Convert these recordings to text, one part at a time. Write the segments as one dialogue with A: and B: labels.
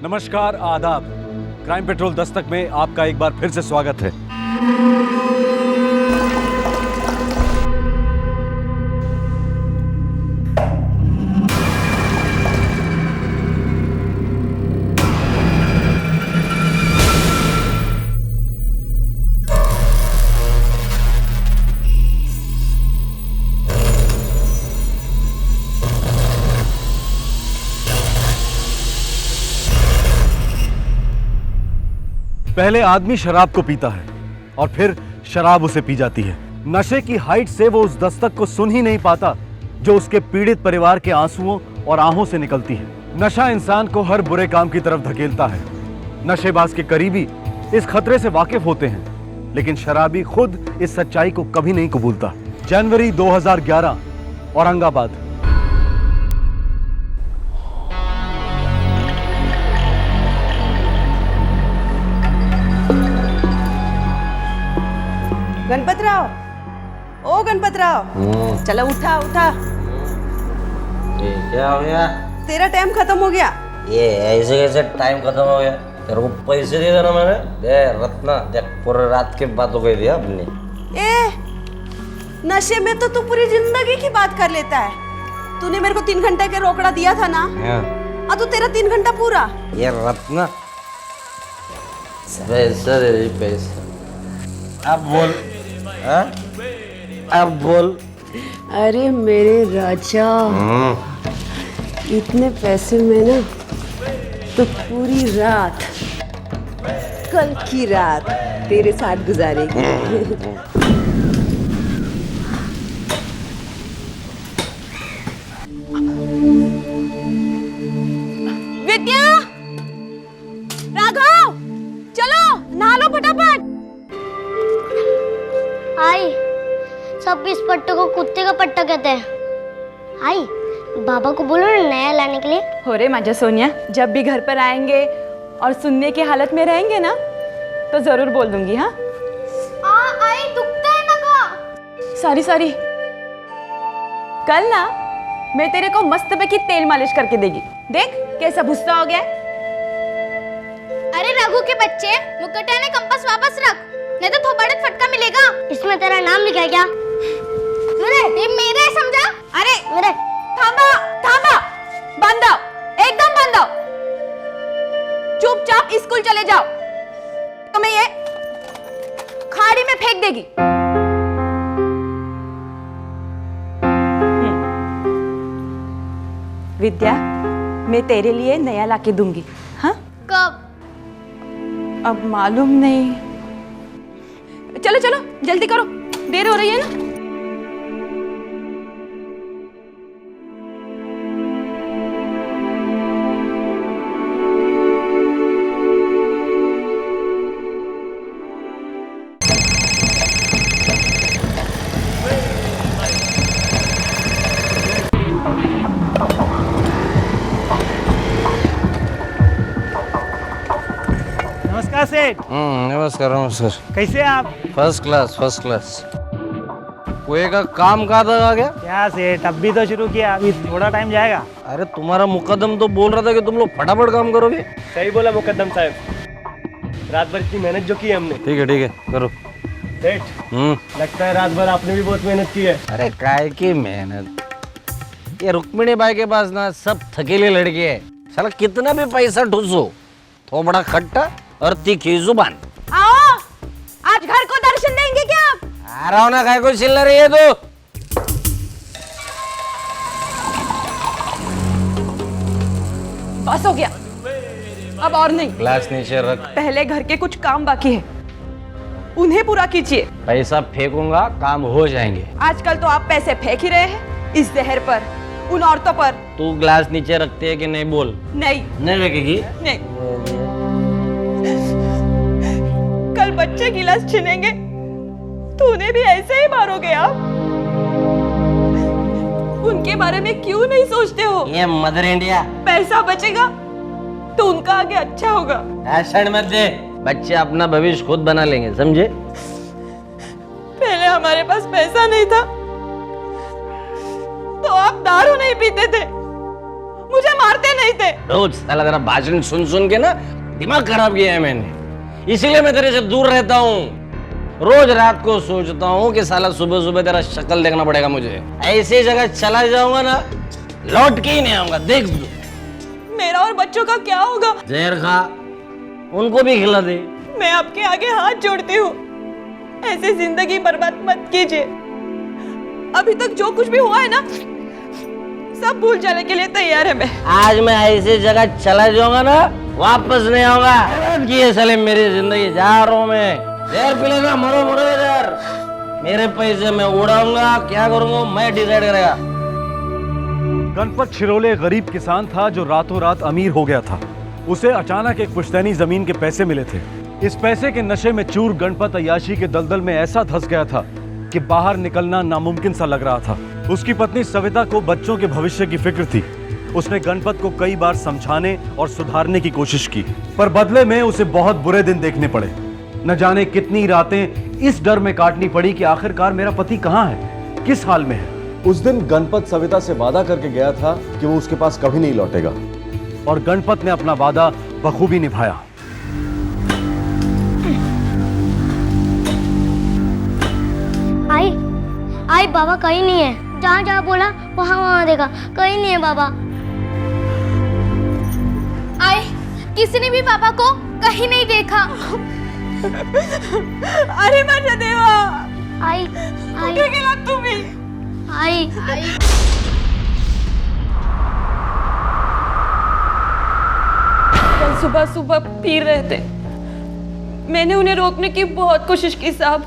A: नमस्कार, आदाब। Crime petrol Dastak में आपका एक बार फिर से स्वागत है। पहले आदमी शराब को पीता है और फिर शराब उसे पी जाती है। नशे की हाइट से वो उस दस्तक को सुन ही नहीं पाता जो उसके पीड़ित परिवार के आंसुओं और आहों से निकलती है। नशा इंसान को हर बुरे काम की तरफ धकेलता है। नशेबाज के करीबी इस खतरे से वाकिफ होते हैं, लेकिन शराबी खुद इस सच्चाई को कभी नहीं कबूलता। जनवरी 2011, औरंगाबाद।
B: गणपतराव, ओ गणपतराव, चलो उठा उठा।
C: ये क्या हो गया?
B: तेरा टाइम खत्म हो गया।
C: ये ऐसे कैसे टाइम खत्म हो गया? तेरे को पैसे दिए थे ना मैंने। दे रत्ना, देख पूरे रात की बात हो गई थी अपनी।
B: ए, नशे में तो तू पूरी जिंदगी की बात कर लेता है। तूने मेरे को 3 घंटे के रोकड़ा दिया था ना? हाँ तो तेरा 3 घंटा पूरा।
C: ये रत्ना, पैसा दे दे पैसा। अब बोल, हाँ? अब बोल।
B: अरे मेरे राजा, इतने पैसे में ना तो पूरी रात, कल की रात तेरे साथ गुजारेगी। विद्या, राघव, चलो नहा लो फटाफट।
D: आई, सब इस पट्टे को कुत्ते का पट्टा कहते हैं। आई, बाबा को बोलो ना नया लाने के लिए।
E: हो रे माजा सोनिया, जब भी घर पर आएंगे और सुनने की हालत में रहेंगे ना तो जरूर बोल दूंगी। हाँ
D: आई, दुखता है ना का।
E: सॉरी। कल ना मैं तेरे को मस्त पे की तेल मालिश करके देगी। देख कैसा भुस्सा हो गया।
D: अरे रघु के बच्चे, मुकुटा ने कंपास वापस रख, नहीं तो थोपड़े फटका मिलेगा। इसमें तेरा नाम लिखा है क्या? ये मेरा है, समझा?
E: अरे
D: मेरे।
E: थामा, बंद आओ, एकदम बंद आओ। चुपचाप स्कूल चले जाओ, तुम्हें ये खाड़ी में फेंक देगी। विद्या, मैं तेरे लिए नया लाके दूंगी। हाँ
D: कब?
E: अब मालूम नहीं। चलो जल्दी करो, देर हो रही है ना।
F: नमस्कार सेठ।
C: नमस्कार।
F: कैसे हैं आप?
C: First class. कोई का काम कहाँ तक आ गया?
F: क्या सेठ, अब भी तो शुरू किया, अभी थोड़ा टाइम जाएगा।
C: अरे तुम्हारा मुकद्दम तो बोल रहा था कि तुम लोग फटाफट काम करोगे।
G: सही बोला मुकद्दम साहब, रात भर इतनी मेहनत जो की है हमने।
C: ठीक है करो।
G: सेठ, लगता है रात भर आपने भी बहुत मेहनत की है।
C: अरे काय की मेहनत, ये रुक्मिणी बाई के पास ना सब थकेले लड़के हैं। साला कितना भी पैसा ठूसो, थोड़ा खट्टा और तीखी जुबान।
E: आओ, आज घर को दर्शन देंगे क्या आप?
C: आ रहा हूं ना, काय को चिल्ला रही है तू?
E: बस हो गया, अब और नहीं।
C: ग्लास नीचे रख।
E: पहले घर के कुछ काम बाकी है, उन्हें पूरा कीजिए।
C: पैसा फेंकूंगा, काम हो जाएंगे।
E: आजकल तो आप पैसे फेंक ही रहे हैं इस जहर पर, उन औरतों पर।
C: तू ग्लास नीचे रखती है कि नहीं? बोल।
E: नहीं
C: रखेगी?
E: नहीं। कल बच्चे गिलास छीनेंगे तो उन्हें भी ऐसे ही मारोगे आप? उनके बारे में क्यों नहीं सोचते हो?
C: ये मदर इंडिया।
E: पैसा बचेगा तो उनका आगे अच्छा होगा।
C: भाषण मत दे, बच्चे अपना भविष्य खुद बना लेंगे, समझे?
E: पहले हमारे पास पैसा नहीं था तो आप दारू नहीं पीते थे, मुझे मारते नहीं थे।
C: रोज साला तेरा भाषण सुन सुन के ना दिमाग खराब किया है मैंने, इसीलिए मैं तेरे से दूर रहता हूँ। रोज रात को सोचता हूँ कि साला सुबह सुबह तेरा शक्ल देखना पड़ेगा मुझे। ऐसी जगह चला जाऊंगा ना, लौट के ही नहीं आऊंगा, देख तू।
E: मेरा और बच्चों का क्या होगा?
C: जहर खा, उनको भी खिला दे।
E: मैं आपके आगे हाथ जोड़ती हूँ, ऐसे जिंदगी बर्बाद मत कीजिए। अभी तक जो कुछ भी हुआ है ना, सब भूल जाने के लिए तैयार है मैं।
C: आज मैं ऐसी जगह चला जाऊंगा ना, वापस नहीं आऊंगा। ये साले मेरी जिंदगी, जा रहा हूं मैं। जहर पी लेना, मरो मरो इधर। मेरे पैसे मैं उड़ाऊंगा, क्या करूंगा मैं डिसाइड करेगा।
A: गणपत छिरोले गरीब किसान था जो रातों रात अमीर हो गया था। उसे अचानक एक पुश्तैनी जमीन के पैसे मिले थे। इस पैसे के नशे में चूर गणपत अय्याशी के दलदल में ऐसा धंस गया था कि बाहर निकलना नामुमकिन सा लग रहा था। उसकी पत्नी सविता को बच्चों के भविष्य की फिक्र थी। उसने गणपत को कई बार समझाने और सुधारने की कोशिश की, पर बदले में उसे बहुत बुरे दिन देखने पड़े। न जाने कितनी रातें इस डर में काटनी पड़ी कि आखिरकार मेरा पति कहाँ है, किस हाल में है। उस दिन गणपत सविता से वादा करके गया था कि वो उसके पास कभी नहीं लौटेगा, और गणपत ने अपना वादा बखूबी निभाया।
D: आई बाबा कहीं नहीं है। जहाँ जहाँ बोला वहाँ वहाँ देखा, कहीं नहीं है बाबा।
H: आई किसी ने भी पापा को कहीं नहीं देखा।
E: अरे माझ्या देवा,
D: आई
E: कुठे गेलात तुम्ही?
D: आई
E: कल सुबह सुबह पी रहे थे। मैंने उन्हें रोकने की बहुत कोशिश की साहब,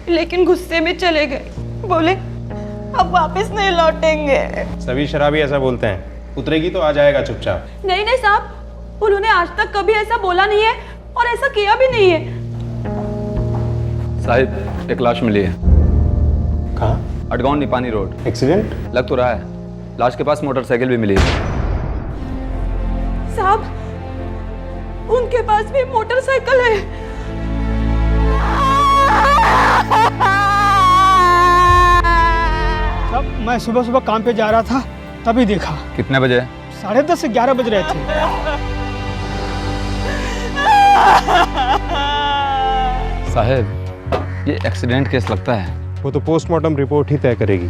E: लेकिन गुस्से में चले गए। बोले अब वापस नहीं लौटेंगे।
I: सभी शराबी ऐसा बोलते हैं, उतरेगी तो आ जाएगा चुपचाप।
E: नहीं नहीं साहब, उन्होंने आज तक कभी ऐसा बोला नहीं है और ऐसा किया भी नहीं है।
J: साहिब, एक लाश मिली है।
I: कहाँ?
J: अडगांव निपानी रोड।
I: एक्सीडेंट
J: लग तो रहा है। लाश के पास मोटरसाइकिल भी मिली है।
E: साहब, उनके पास भी मोटरसाइकिल है।
F: सब मैं सुबह सुबह काम पे जा रहा था, तभी देखा।
J: कितने बजे?
F: 10:30 से 11 बज रहे थे।
J: साहब, ये एक्सीडेंट केस लगता है।
I: वो तो पोस्टमार्टम रिपोर्ट ही तय करेगी।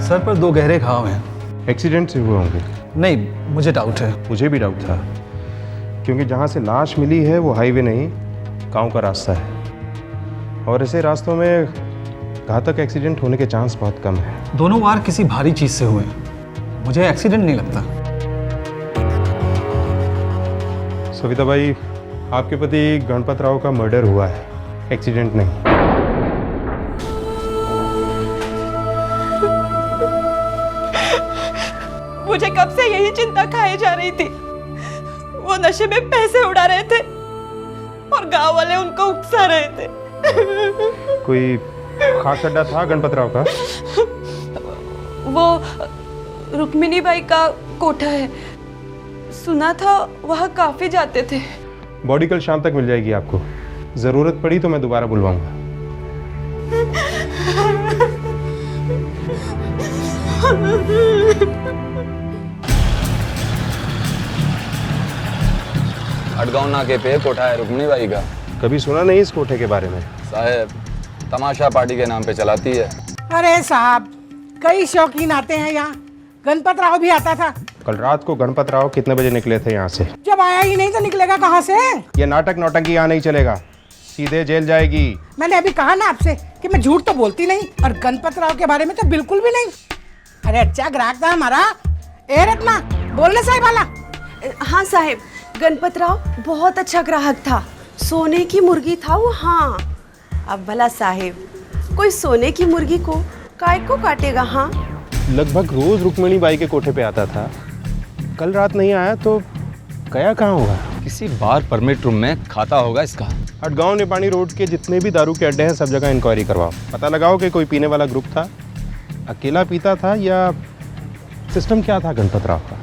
K: सर पर 2 गहरे घाव हैं।
I: एक्सीडेंट से हुए होंगे।
K: नहीं, मुझे डाउट है।
I: मुझे भी डाउट था, क्योंकि जहाँ से लाश मिली है वो हाईवे नहीं, गांव का रास्ता है, और ऐसे रास्तों में घातक एक्सीडेंट होने के चांस बहुत कम है।
K: दोनों वार किसी भारी चीज से हुए हैं। मुझे एक्सीडेंट नहीं लगता।
I: सविता भाई, आपके पति गणपत राव का मर्डर हुआ है, एक्सीडेंट नहीं।
E: मुझे कब से यही चिंता खाई जा रही थी। वो नशे में पैसे उड़ा रहे थे और गांव वाले उनको उकसा रहे थे।
I: कोई खास अड्डा था गणपत राव का?
E: वो रुक्मिणी बाई का कोठा है, सुना था वहाँ काफी जाते थे।
I: बॉडी कल शाम तक मिल जाएगी आपको। जरूरत पड़ी तो मैं दोबारा बुलवाऊंगा।
J: अडगांव नाके पे कोठा है रुक्मिणी बाई का।
I: कभी सुना नहीं इस कोठे के बारे में?
J: साहब, तमाशा पार्टी के नाम पे चलाती है।
L: अरे साहब, कई शौकीन आते हैं यहाँ। गणपत राव भी आता था।
I: कल रात को गणपत राव कितने बजे निकले थे यहाँ से?
L: जब आया ही नहीं तो निकलेगा कहाँ से?
I: ये नाटक नौटंकी यहाँ नहीं चलेगा, सीधे जेल जाएगी।
L: मैंने अभी कहा ना आपसे कि मैं झूठ तो बोलती नहीं, और गणपत राव के बारे में तो बिल्कुल भी नहीं। अरे अच्छा ग्राहक था हमारा। ए रत्ना, बोलने साहिब वाला।
B: हाँ साहिब, गणपत राव बहुत अच्छा ग्राहक था। सोने की मुर्गी था वो। हाँ, अब भला साहिब, कोई सोने की मुर्गी को काय को काटेगा? हाँ,
I: लगभग रोज रुक्मिणी बाई के कोठे पे आता था। कल रात नहीं आया तो गया कहाँ होगा?
J: किसी बार परमिट रूम में खाता होगा इसका।
I: अडगांव निपानी रोड के जितने भी दारू के अड्डे हैं सब जगह इंक्वायरी करवाओ। पता लगाओ कि कोई पीने वाला ग्रुप था, अकेला पीता था, या सिस्टम क्या था गणपत राव का?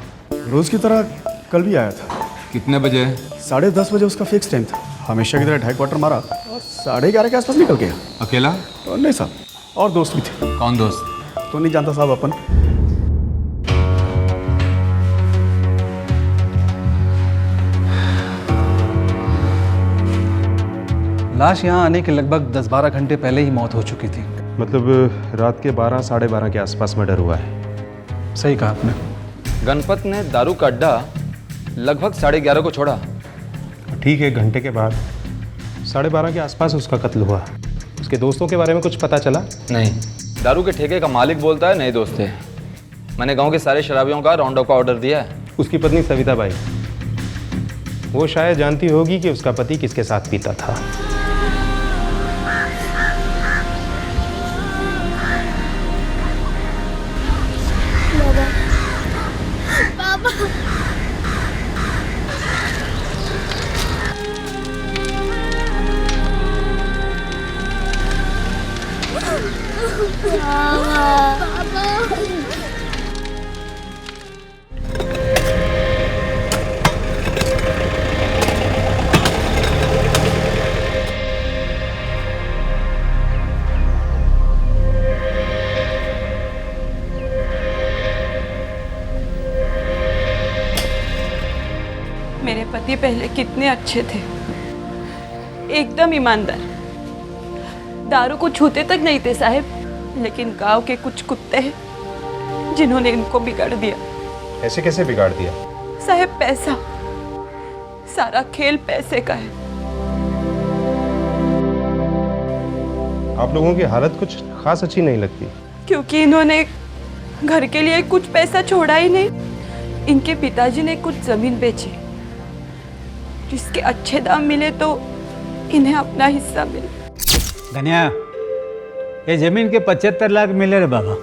A: रोज की तरह कल भी आया था।
J: कितने बजे?
A: 10:30 बजे उसका फिक्स टाइम था। हमेशा की तरह 2.25 क्वार्टर मारा और 11:30 के आसपास निकल गया।
J: अकेला?
A: नहीं साहब,
K: और दोस्त भी थे।
J: कौन दोस्त?
K: तो नहीं जानता साहब अपन। लाश यहाँ आने के लगभग 10-12 घंटे पहले ही मौत हो चुकी थी।
I: मतलब रात के 12 साढ़े 12 के आसपास मर्डर हुआ है।
K: सही कहा आपने।
J: गणपत ने दारू का अड्डा लगभग 11:30 को छोड़ा।
I: ठीक है, घंटे के बाद 12:30 के आसपास उसका कत्ल हुआ। उसके दोस्तों के बारे में कुछ पता चला?
J: नहीं, दारू के ठेके का मालिक बोलता है नए दोस्त थे। मैंने गांव के सारे शराबियों का राउंड अप का ऑर्डर दिया है।
I: उसकी पत्नी सविता बाई, वो शायद जानती होगी कि उसका पति किसके साथ पीता था।
E: मेरे पति पहले कितने अच्छे थे, एकदम ईमानदार, दारू को छूते तक नहीं थे साहब। लेकिन गांव के कुछ कुत्ते हैं जिन्होंने इनको बिगाड़ दिया।
I: ऐसे कैसे बिगाड़ दिया?
E: साहब पैसा, सारा खेल पैसे का है।
I: आप लोगों की हालत कुछ खास अच्छी नहीं लगती।
E: क्योंकि इन्होंने घर के लिए कुछ पैसा छोड़ा ही नहीं। इनके पिताजी ने कुछ जमीन बेची, जिसके अच्छे दाम मिले तो इन्हें अपना हिस्सा मिले।
M: गन्या, ये जमीन के 75 लाख मिले रे बाबा।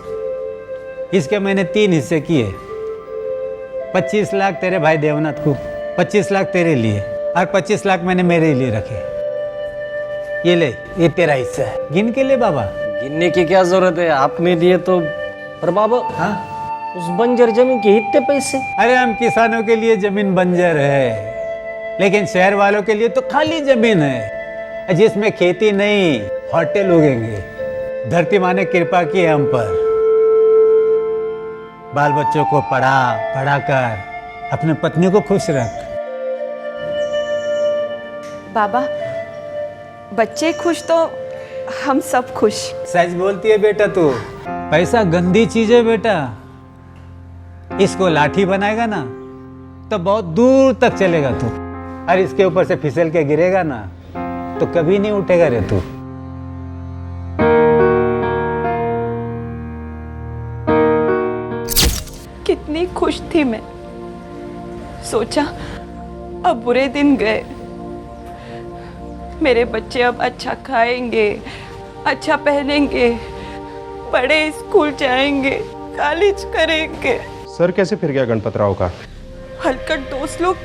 M: इसके मैंने 3 हिस्से किए। 25 लाख तेरे भाई देवनाथ को, 25 लाख तेरे लिए और 25 लाख मैंने मेरे लिए रखे। ये ले, ये तेरा हिस्सा है, गिन के ले बाबा।
C: गिनने की क्या जरूरत है, आपने दिए तो। पर बाबा,
M: हाँ,
C: उस बंजर जमीन के इतने पैसे?
M: अरे हम किसानों के लिए जमीन बंजर है, लेकिन शहर वालों के लिए तो खाली जमीन है, जिसमें खेती नहीं, होटल उगेंगे। धरती माँ ने कृपा की है हम पर। बाल बच्चों को पढ़ा कर अपने पत्नी को खुश रख।
E: बाबा, बच्चे खुश तो हम सब खुश।
M: सच बोलती है बेटा तू। पैसा गंदी चीज है बेटा। इसको लाठी बनाएगा ना तो बहुत दूर तक चलेगा तू, और इसके ऊपर से फिसल के गिरेगा ना तो कभी नहीं उठेगा रे तू।
E: कितनी खुश थी मैं, सोचा अब बुरे दिन गए। मेरे बच्चे अब अच्छा खाएंगे, अच्छा पहनेंगे, बड़े स्कूल जाएंगे, कॉलेज करेंगे।
I: सर कैसे फिर गया गणपत राव का?
E: हलकट दोस्त लोग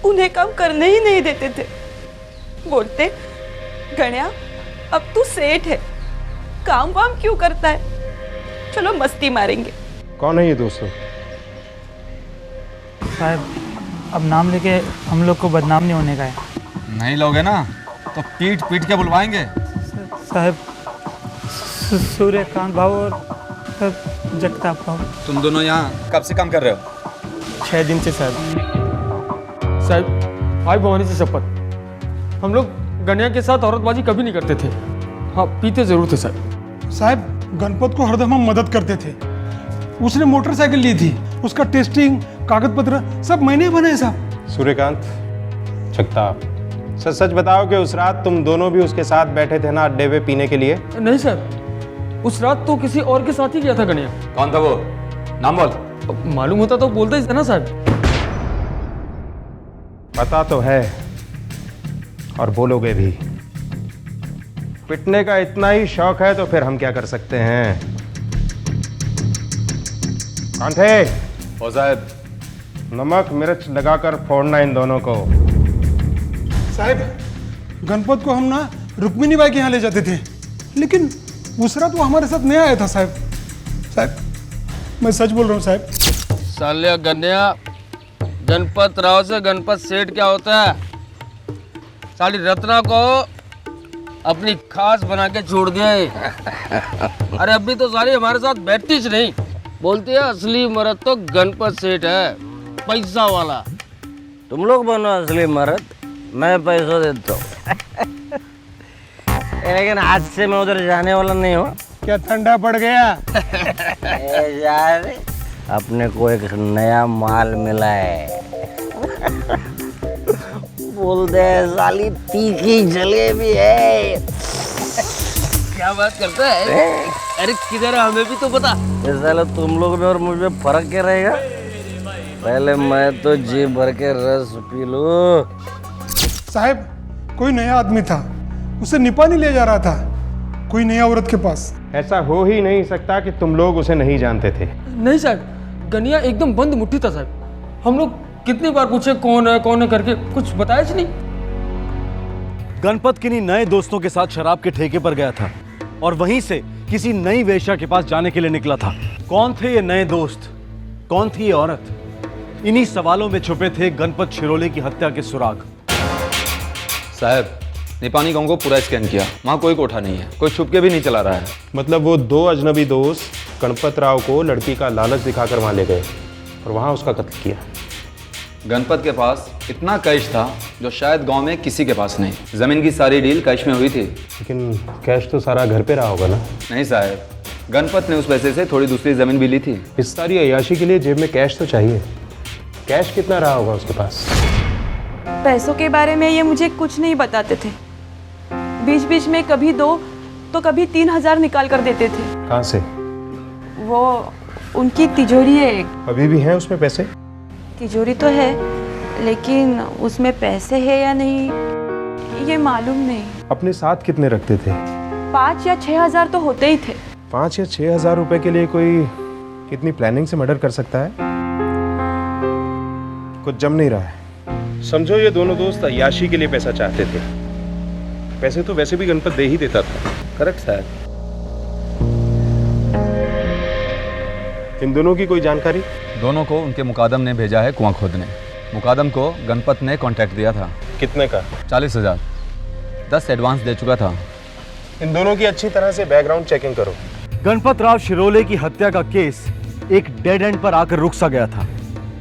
E: उन्हें काम करने ही नहीं देते थे। बोलते, गण्या अब तू सेठ है, काम वाम क्यों करता है, चलो मस्ती मारेंगे।
I: कौन है ये दोस्तों?
F: साहब, अब नाम लेके हम लोग को बदनाम नहीं होने का है।
J: नहीं लोगे ना तो पीट पीट के बुलवाएंगे।
F: साहब, सूर्यकांत भाव और जगताप भाव।
J: तुम दोनों यहाँ कब से काम कर रहे हो?
G: 6 दिन से साहब। साहब, आई भवानी से शपथ, हम लोग गन्या के साथ औरतबाजी कभी नहीं करते थे। हाँ, पीते जरूर थे साहब।
F: साहब, गणपत को हरदम हम मदद करते थे। उसने मोटरसाइकिल ली थी, उसका टेस्टिंग, कागज पत्र सब मैंने बनाए साहब।
I: सूर्यकांत, जगताप, सच सच बताओ कि उस रात तुम दोनों भी उसके साथ बैठे थे ना अड्डे पे पीने के लिए?
G: नहीं सर, उस रात तो किसी और के साथ ही गया था गन्या।
J: कौन था वो? नाम बोल।
G: मालूम होता तो बोलते ही था ना साहब।
I: पता तो है और बोलोगे भी। पिटने का इतना ही शौक है तो फिर हम क्या कर सकते हैं? कौन थे?
J: ओ साहब,
I: नमक मिर्च लगाकर फोड़ना इन दोनों को।
F: साहब, गणपत को हम ना रुक्मिणी बाई के यहाँ ले जाते थे, लेकिन उस रात वो हमारे साथ नहीं आया था साहब। साहब, मैं सच बोल रहा हूँ साहब।
C: साले गन्या, गणपत राव से गणपत सेठ क्या होता है? साली रत्ना को अपनी खास बना के छोड़ दिया है। अरे अभी तो सारी हमारे साथ बैठती नहीं, बोलती है असली मर्द तो गणपत सेठ है, पैसा वाला। तुम लोग बनो असली मर्द, मैं पैसा देता हूँ। लेकिन आज से मैं उधर जाने वाला नहीं हूँ।
F: क्या ठंडा पड़ गया?
C: यार अपने को एक नया माल मिला है। बोल दे साली तीखी जलेबी है। क्या बात करता है? अरे किधर है, हमें भी तो बता। साला तुम लोग में और मुझ में फर्क क्या रहेगा? पहले मैं तो जी भर के रस पी लूं।
F: साहब कोई नया आदमी था, उसे निपानी ले जा रहा था कोई नई औरत के पास।
I: ऐसा हो ही नहीं सकता कि तुम लोग उसे नहीं जानते थे।
G: नहीं साहब, गनिया एकदम बंद मुट्ठी था साहब। हम लोग कितनी बार पूछे कौन है करके, कुछ बताया ही नहीं।
A: गणपत किन्हीं नए दोस्तों के साथ शराब के ठेके पर गया था और वहीं से किसी नई वेश्या के पास जाने के लिए निकला था। कौन थे ये नए दोस्त, कौन थी ये औरत? इन्हीं सवालों में छुपे थे गणपत शिरोले की हत्या के सुराग।
J: साहब निपानी गांव को पूरा स्कैन किया, वहाँ कोई कोठा नहीं है, कोई छुप के भी नहीं चला रहा है।
I: मतलब वो दो अजनबी दोस्त गणपत राव को लड़की का लालच दिखाकर वहाँ ले गए और वहाँ उसका कत्ल किया।
J: गणपत के पास इतना कैश था जो शायद गांव में किसी के पास नहीं। जमीन की सारी डील कैश में हुई थी।
I: लेकिन कैश तो सारा घर पे रहा होगा ना?
J: नहीं साहब, गणपत ने उस पैसे से थोड़ी दूसरी जमीन भी ली थी।
I: इस सारी अय्याशी के लिए जेब में कैश तो चाहिए। कैश कितना रहा होगा उसके पास?
E: पैसों के बारे में ये मुझे कुछ नहीं बताते थे। बीच बीच में कभी 2 तो कभी 3,000 निकाल कर देते थे।
I: कहाँ से?
E: वो उनकी तिजोरी है एक।
I: अभी भी हैं उसमें पैसे?
E: तिजोरी तो है, लेकिन उसमें पैसे है या नहीं ये मालूम नहीं।
I: अपने साथ कितने रखते थे?
E: 5 या 6,000 तो होते ही थे।
I: 5 या 6,000 रुपए के लिए कोई कितनी प्लानिंग से मर्डर कर सकता है? कुछ जम नहीं रहा है। समझो ये दोनों दोस्त अय्याशी के लिए पैसा चाहते थे। पैसे तो वैसे भी गणपत दे ही देता था।
J: करेक्ट साहब।
I: इन दोनों की कोई जानकारी?
J: दोनों को उनके मुकादम ने भेजा है कुआं खोदने। मुकादम को गणपत ने कॉन्ट्रैक्ट दिया था।
I: कितने का?
J: 40,000। 10 एडवांस दे चुका था।
I: इन दोनों की अच्छी तरह से बैकग्राउंड चेकिंग करो।
A: गणपत राव शिरोले की हत्या का केस एक डेड एंड पर आकर रुक सा गया था।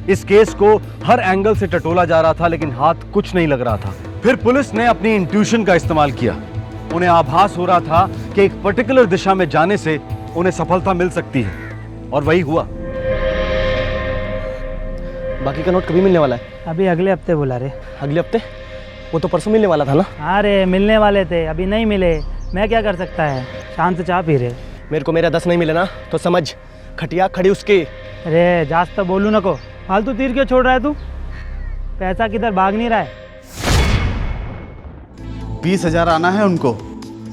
A: इस केस को हर एंगल से टटोला जा रहा था, लेकिन हाथ कुछ नहीं लग रहा था। फिर पुलिस ने अपनी इंट्यूशन का इस्तेमाल किया। उन्हें आभास हो रहा था कि एक पर्टिकुलर दिशा में जाने से उन्हें सफलता मिल सकती है, और वही हुआ।
N: बाकी का नोट कभी मिलने वाला है?
O: अभी अगले हफ्ते बुला रहे।
N: अगले हफ्ते? वो तो परसों मिलने वाला था ना?
O: अरे मिलने वाले थे, अभी नहीं मिले। मैं क्या कर सकता है, शांत चाह पी रहे।
N: मेरे को मेरा 10 नहीं मिले ना तो समझ खटिया खड़ी उसकी।
O: अरे जास्त तो बोलू नको, फालतू तीर क्यों छोड़ रहा है तू? पैसा किधर भाग नहीं रहा है।
A: 20,000 आना है उनको,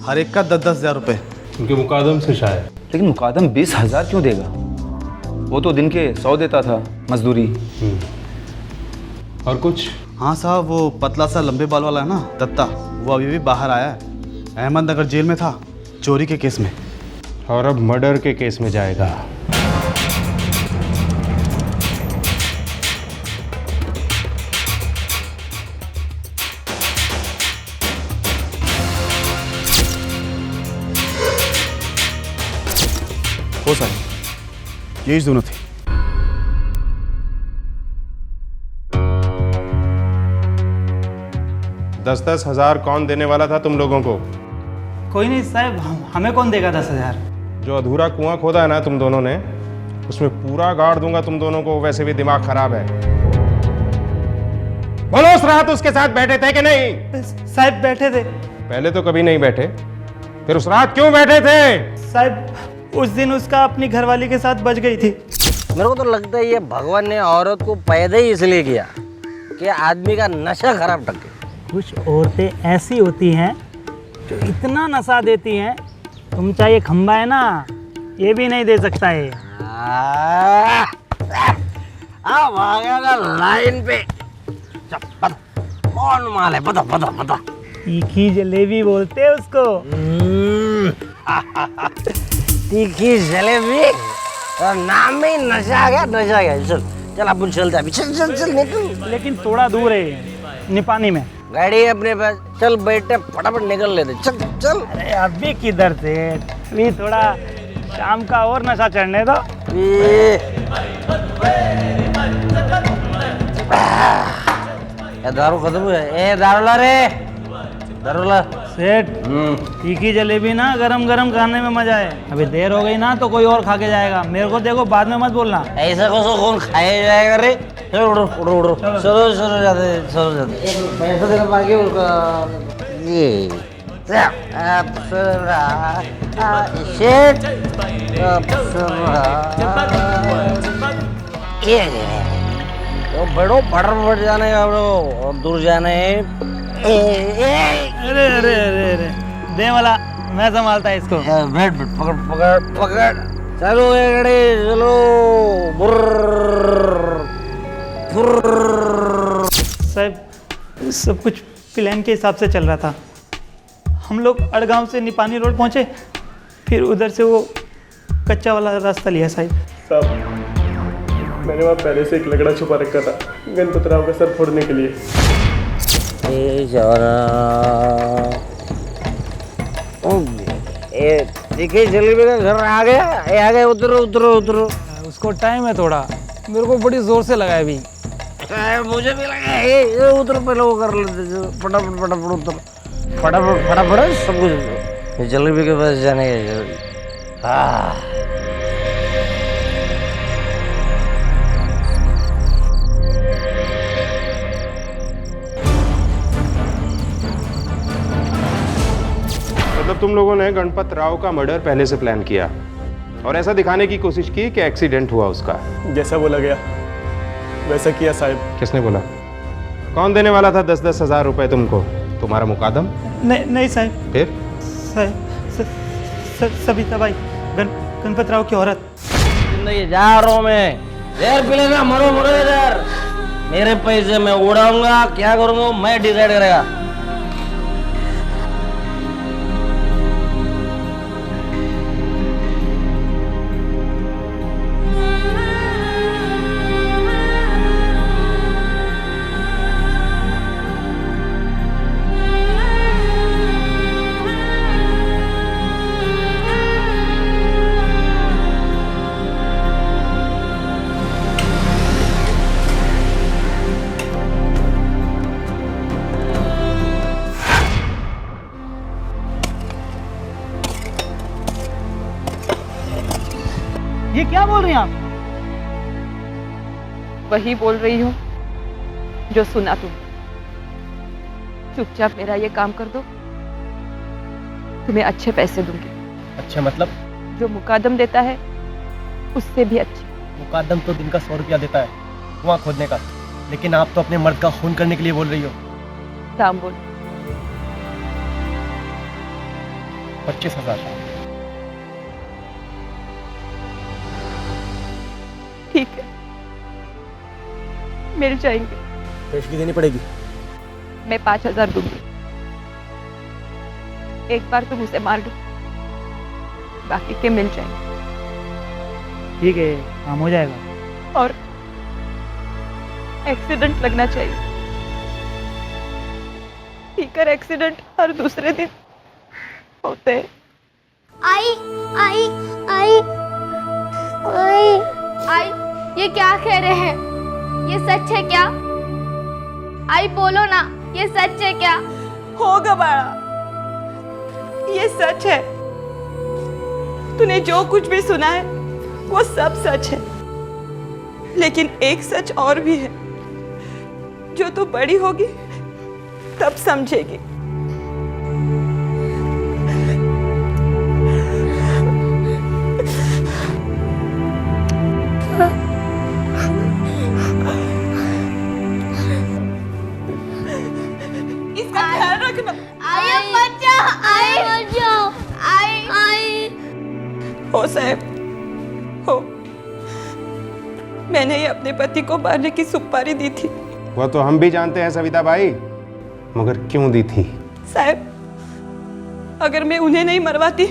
A: हर एक का 10,000 रुपए।
I: उनके मुकादम से शायद।
J: लेकिन मुकादम 20,000 क्यों देगा? वो तो दिन के 100 देता था मजदूरी।
I: और कुछ?
A: हाँ साहब, वो पतला सा लंबे बाल वाला है ना, दत्ता, वो अभी भी बाहर आया है। अहमदनगर जेल में था चोरी के केस में,
I: और अब मर्डर के केस में जाएगा।
A: हो साहब, यही दोनों थे।
I: दस हजार कौन देने वाला था तुम लोगों को?
O: कोई नहीं साहब, हमें कौन देगा 10,000?
I: जो अधूरा कुआं खोदा है ना तुम दोनों ने, उसमें पूरा गाड़ दूंगा तुम दोनों को। वैसे भी दिमाग खराब है। बोलो, उस रात उसके साथ बैठे थे कि नहीं?
O: साहब बैठे थे।
I: पहले तो कभी नहीं बैठे, फिर उस रात क्यों बैठे थे?
O: साहब उस दिन उसका अपनी घरवाली के साथ बच गई थी।
C: मेरे को तो लगता है ये भगवान ने औरत को पैदा ही इसलिए किया कि आदमी का नशा खराब टके।
O: कुछ औरतें ऐसी होती हैं जो इतना नशा देती हैं, तुम चाहे खंबा है ना, ये भी नहीं दे सकता है।
C: अब आ गया ना लाइन पे। कौन माल है? बता बता बता।
O: तीखी जलेबी बोलते हैं उसको।
C: तीखी जलेबी, नाम में ही नशा आ गया, नशा आ गया। चल चल अपन चलते हैं, चल चल चल निकल।
O: लेकिन थोड़ा दूर है, निपानी में।
C: गाड़ी है अपने पास, चल बैठे फटाफट निकल लेते, चल चल।
O: अरे अभी किधर से, अभी थोड़ा शाम का और नशा चढ़ने दो।
C: दारू खत्म है। ए दारू ला रे, दारू ला।
O: सेठ तीखी जलेबी ना गरम गरम खाने में मजा है। अभी देर हो गई ना तो कोई और खा के जाएगा। मेरे को देखो, बाद में मत बोलना।
C: ऐसा कौन खाया जाएगा रे। चलो उड़ो उड़ो उड़ो, चलो चलो जाते, चलो जाते। एक पैसा देना बाकी उनका। ये अप्सरा शेठ अप्सरा, ये तो बड़ो फटाफट जाने का बड़ो, और दूर जाने।
O: अरे अरे अरे अरे दे वाला, मैं संभालता इसको।
C: बैठ बैठ, पकड़ पकड़ पकड़, चलो ये गाड़ी चलो।
O: साहब सब कुछ प्लान के हिसाब से चल रहा था। हम लोग अड़गांव से निपानी रोड पहुंचे, फिर उधर से वो कच्चा वाला रास्ता लिया। साहब
F: मैंने वहाँ पहले से एक लकड़ा छुपा रखा था गणपत राव का सर फोड़ने के लिए।
C: देखिए जलेबी का घर आ गया, आ गए। उतरो उतरो उतरो।
K: उसको टाइम है थोड़ा, मेरे को बड़ी जोर से लगा है अभी।
C: मुझे भी लगा है। उतरो पहले, वो कर लेते, फटाफट फटाफट उतरो, फटाफट फटाफट सब कुछ। जलेबी के पास जाने का। हाँ
I: मतलब तुम लोगों ने गणपत राव का मर्डर पहले से प्लान किया और ऐसा दिखाने की कोशिश की कि एक्सीडेंट हुआ उसका।
F: जैसा बोला गया वैसा किया साहब।
I: किसने बोला? कौन देने वाला था 10-10 हज़ार रुपए तुमको? तुम्हारा मुकादम?
O: नहीं साहब।
I: फिर?
O: साहब सविता बाई, गणपत राव की औरत।
C: जिंदगी जा रहा हूँ मैं, यार पी लेना, मरो मरो यार। मेरे पैसे मैं उड़ाऊंगा, क्या करूंगा मैं डिसाइड करेगा।
O: ये क्या बोल रही हैं आप?
E: वही बोल रही हूँ जो सुना तुम। चुपचाप मेरा ये काम कर दो, तुम्हें अच्छे पैसे दूंगी।
N: अच्छा मतलब?
E: जो मुकादम देता है उससे भी अच्छे।
N: मुकादम तो दिन का 100 रुपया देता है कुआं खोदने का, लेकिन आप तो अपने मर्द का खून करने के लिए बोल रही हो।
E: दाम बोल।
N: 25,000।
E: ठीक है, मिल जाएंगे।
N: पेशगी देनी पड़ेगी।
E: मैं 5,000 दूंगी। एक बार तुम उसे मार दो, बाकी के मिल जाएंगे।
O: ठीक है, काम हो जाएगा।
E: और एक्सीडेंट लगना चाहिए। भीकर एक्सीडेंट हर दूसरे दिन होते हैं।
D: आई आई आई आई आई, ये क्या कह रहे हैं? ये सच है क्या? आई बोलो ना, ये सच है क्या?
E: होगा बाड़ा, ये सच है। तूने जो कुछ भी सुना है वो सब सच है, लेकिन एक सच और भी है जो तू बड़ी होगी तब समझेगी। इसका ख्याल रखना।
D: आई बच्चा, आई बच्चा, आई आई।
E: हो साहब, हो। मैंने ही अपने पति को मारने की सुपारी दी थी।
I: वह तो हम भी जानते हैं सविता बाई, मगर क्यों दी थी?
E: साहब, अगर मैं उन्हें नहीं मरवाती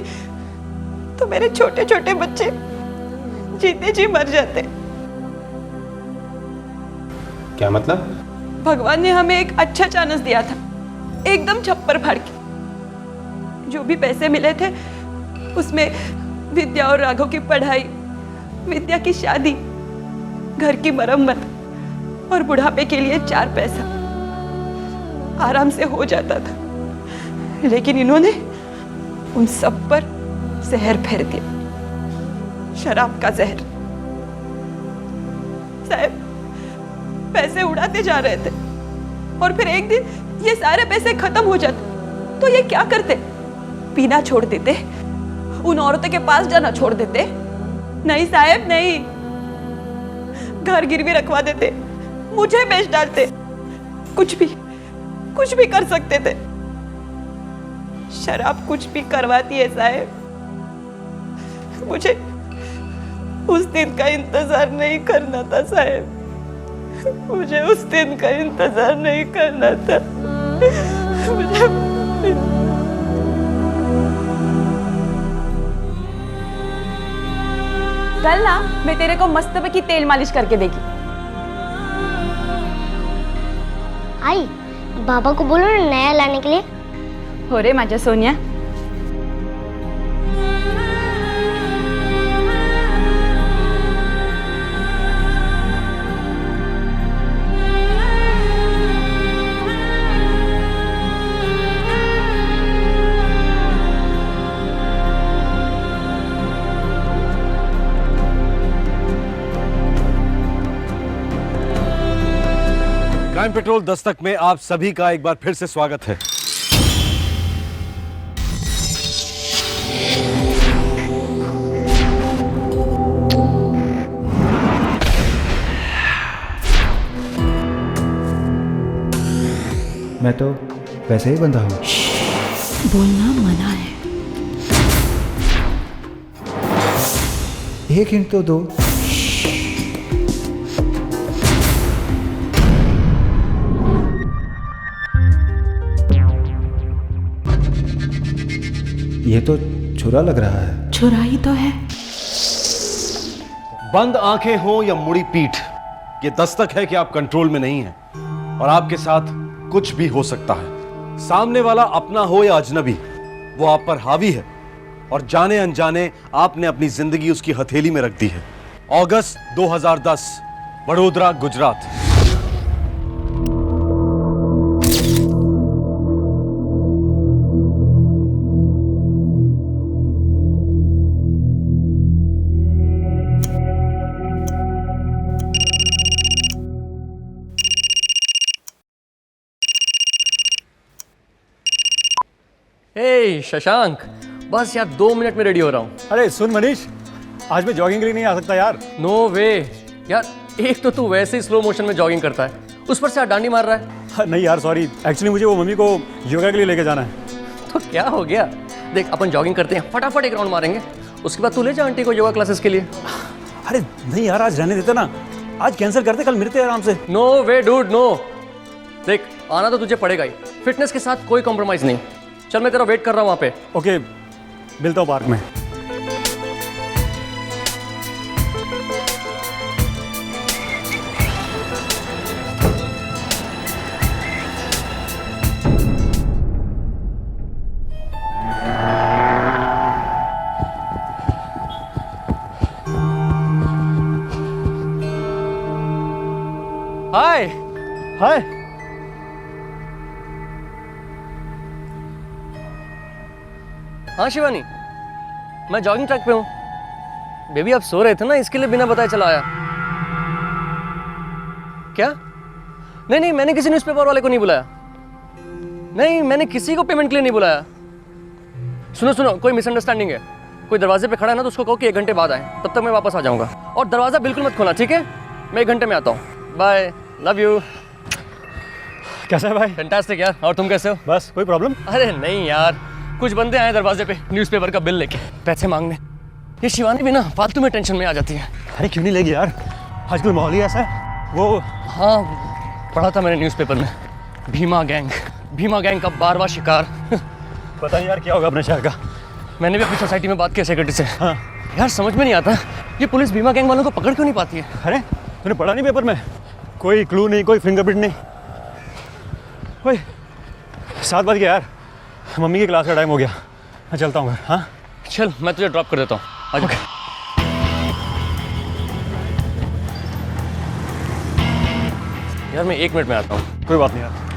E: तो मेरे छोटे छोटे बच्चे जीते जी मर जाते।
I: क्या मतलब?
E: भगवान ने हमें एक अच्छा चांस दिया था, एकदम छप्पर फाड़ के। जो भी पैसे मिले थे उसमें विद्या और राघव की पढ़ाई, विद्या की शादी, घर की मरम्मत और बुढ़ापे के लिए 4 पैसा आराम से हो जाता था। लेकिन इन्होंने उन सब पर जहर फेर दिया, शराब का जहर। साहब पैसे उड़ाते जा रहे थे और फिर एक दिन ये सारे पैसे खत्म हो जाते तो ये क्या करते? पीना छोड़ देते, उन औरतों के पास जाना छोड़ देते? नहीं साहब नहीं, घर गिरवी रखवा देते, मुझे बेच डालते, कुछ भी कर सकते थे। शराब कुछ भी करवाती है साहब। मुझे उस दिन का इंतजार नहीं करना था साहब, मुझे उस दिन का इंतजार नहीं करना था।
B: कल ना मैं तेरे को मस्तबे की तेल मालिश करके देगी।
H: आई बाबा को बोलो ना नया लाने के लिए।
B: हो रे माझ्या सोनिया।
A: क्राइम पेट्रोल दस्तक में आप सभी का एक बार फिर से स्वागत है।
P: मैं तो वैसे ही बंधा हूं।
B: बोलना मना है।
P: एक हिंट तो दो। ये तो छुरा लग रहा है।
B: छुरा ही तो है।
A: बंद आंखें हो या मुड़ी पीठ, ये दस्तक है कि आप कंट्रोल में नहीं हैं और आपके साथ कुछ भी हो सकता है। सामने वाला अपना हो या अजनबी, वो आप पर हावी है और जाने अनजाने आपने अपनी जिंदगी उसकी हथेली में रख दी है। अगस्त 2010, वडोदरा, गुजरात।
N: हे शशांक, बस यार 2 मिनट में रेडी हो रहा हूँ।
Q: अरे सुन मनीष, आज मैं जॉगिंग के लिए नहीं आ सकता यार।
N: नो वे यार, एक तो तू वैसे ही स्लो मोशन में जॉगिंग करता है, उस पर से डांडी मार रहा है।
Q: नहीं यार सॉरी, एक्चुअली मुझे वो मम्मी को योगा के लिए लेके जाना है।
N: तो क्या हो गया, देख अपन जॉगिंग करते हैं, फटाफट एक राउंड मारेंगे, उसके बाद तू ले जा आंटी को योगा क्लासेस के लिए।
Q: अरे नहीं यार, आज रहने देते ना, आज कैंसिल करते, कल मिलते हैं आराम से।
N: नो वे डूड नो, देख आना तो तुझे पड़ेगा ही, फिटनेस के साथ कोई कॉम्प्रोमाइज नहीं। चल मैं तेरा वेट कर रहा हूँ वहाँ पे।
Q: ओके, मिलता हूँ पार्क में।
N: हाय
Q: हाय।
N: हाँ शिवानी, मैं जॉगिंग ट्रैक पे हूँ। बेबी आप सो रहे थे ना, इसके लिए बिना बताए चला आया। क्या? नहीं नहीं, मैंने किसी न्यूज़पेपर वाले को नहीं बुलाया। नहीं, मैंने किसी को पेमेंट के लिए नहीं बुलाया। सुनो सुनो, कोई मिसअंडरस्टैंडिंग है। कोई दरवाजे पे खड़ा है ना, तो उसको कहो कि 1 घंटे बाद आए, तब तक मैं वापस आ जाऊँगा। और दरवाज़ा बिल्कुल मत खोलना, ठीक है? मैं 1 घंटे में आता हूँ। Bye, love you.
Q: कैसा है भाई?
N: फैंटास्टिक यार, और तुम कैसे हो?
Q: बस, कोई प्रॉब्लम?
N: अरे नहीं यार, कुछ बंदे आए दरवाजे पे न्यूज़पेपर का बिल लेके, पैसे मांगने। ये शिवानी भी ना फालतू में टेंशन में आ जाती है।
Q: अरे क्यों नहीं लेगी यार, आजकल माहौल ही ऐसा है। वो
N: हाँ, पढ़ा था मैंने न्यूज़पेपर में, भीमा गैंग का 12वां शिकार।
Q: पता नहीं यार क्या होगा अपने शहर का।
N: मैंने भी अपनी सोसाइटी में बात की सेक्रेटरी से।
Q: हाँ
N: यार समझ में नहीं आता, ये पुलिस भीमा गैंग वालों को पकड़ क्यों नहीं पाती है?
Q: अरे तूने पढ़ा नहीं पेपर में? कोई क्लू नहीं, कोई फिंगरप्रिंट नहीं। ओए 7 बज गया यार, मम्मी की क्लास का टाइम हो गया, मैं चलता हूँ घर। हाँ
N: चल, मैं तुझे ड्रॉप कर देता हूँ, आ जा। यार मैं 1 मिनट में आता हूँ।
Q: कोई बात नहीं यार।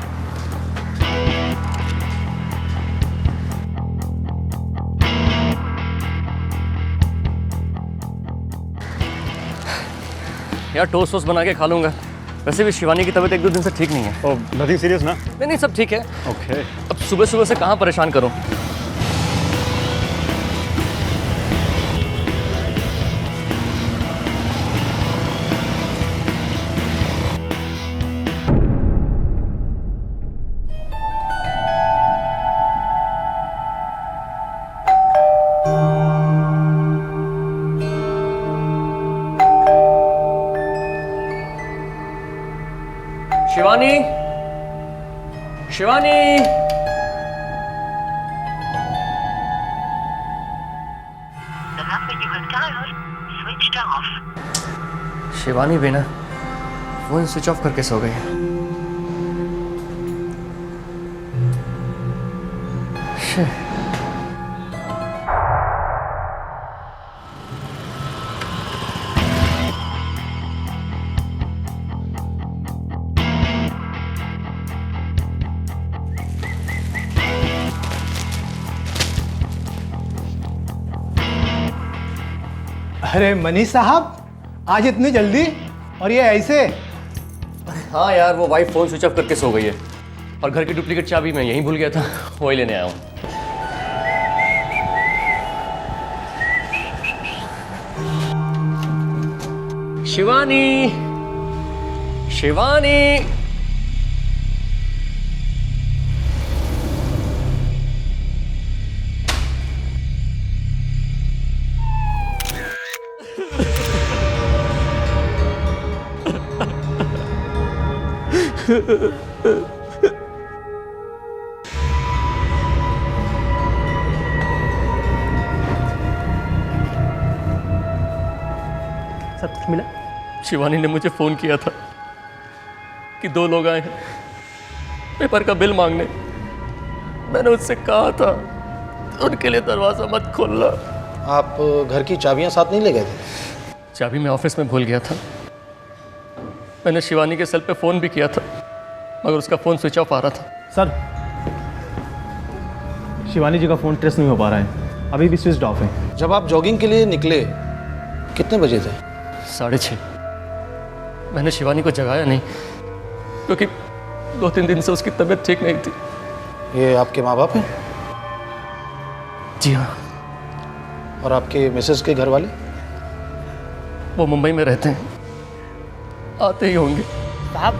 N: यार टोस्ट वोस्ट बना के खा लूँगा। वैसे भी शिवानी की तबीयत 1-2 दिन से ठीक नहीं है।
Q: ओह, नथिंग सीरियस ना?
N: नहीं सब ठीक है।
Q: ओके।
N: अब सुबह सुबह से कहाँ परेशान करूँ। शिवानी, शिवानी, शिवानी भी ना फोन स्विच ऑफ करके सो गई है। शिट।
R: अरे मनीष साहब, आज इतनी जल्दी और ये ऐसे?
N: हाँ यार, वो वाइफ फोन स्विच ऑफ करके सो गई है और घर की डुप्लीकेट चाबी मैं यहीं भूल गया था, वही लेने आया हूँ। शिवानी, शिवानी,
O: सब कुछ मिला?
N: शिवानी ने मुझे फोन किया था कि 2 लोग आए हैं पेपर का बिल मांगने। मैंने उससे कहा था उनके लिए दरवाजा मत खोलना।
S: आप घर की चाबियां साथ नहीं ले गए थे?
N: चाबी मैं ऑफिस में भूल गया था। मैंने शिवानी के सेल पे फ़ोन भी किया था मगर उसका फ़ोन स्विच ऑफ आ रहा था।
T: सर, शिवानी जी का फ़ोन ट्रेस नहीं हो पा रहा है, अभी भी स्विच ऑफ है।
S: जब आप जॉगिंग के लिए निकले कितने बजे थे?
N: 6:30। मैंने शिवानी को जगाया नहीं क्योंकि 2-3 दिन से उसकी तबीयत ठीक नहीं थी।
S: ये आपके माँ बाप हैं?
N: जी हाँ।
S: और आपके मिसेस के घर वाले?
N: वो मुंबई में रहते हैं, आते ही होंगे।
L: साहब,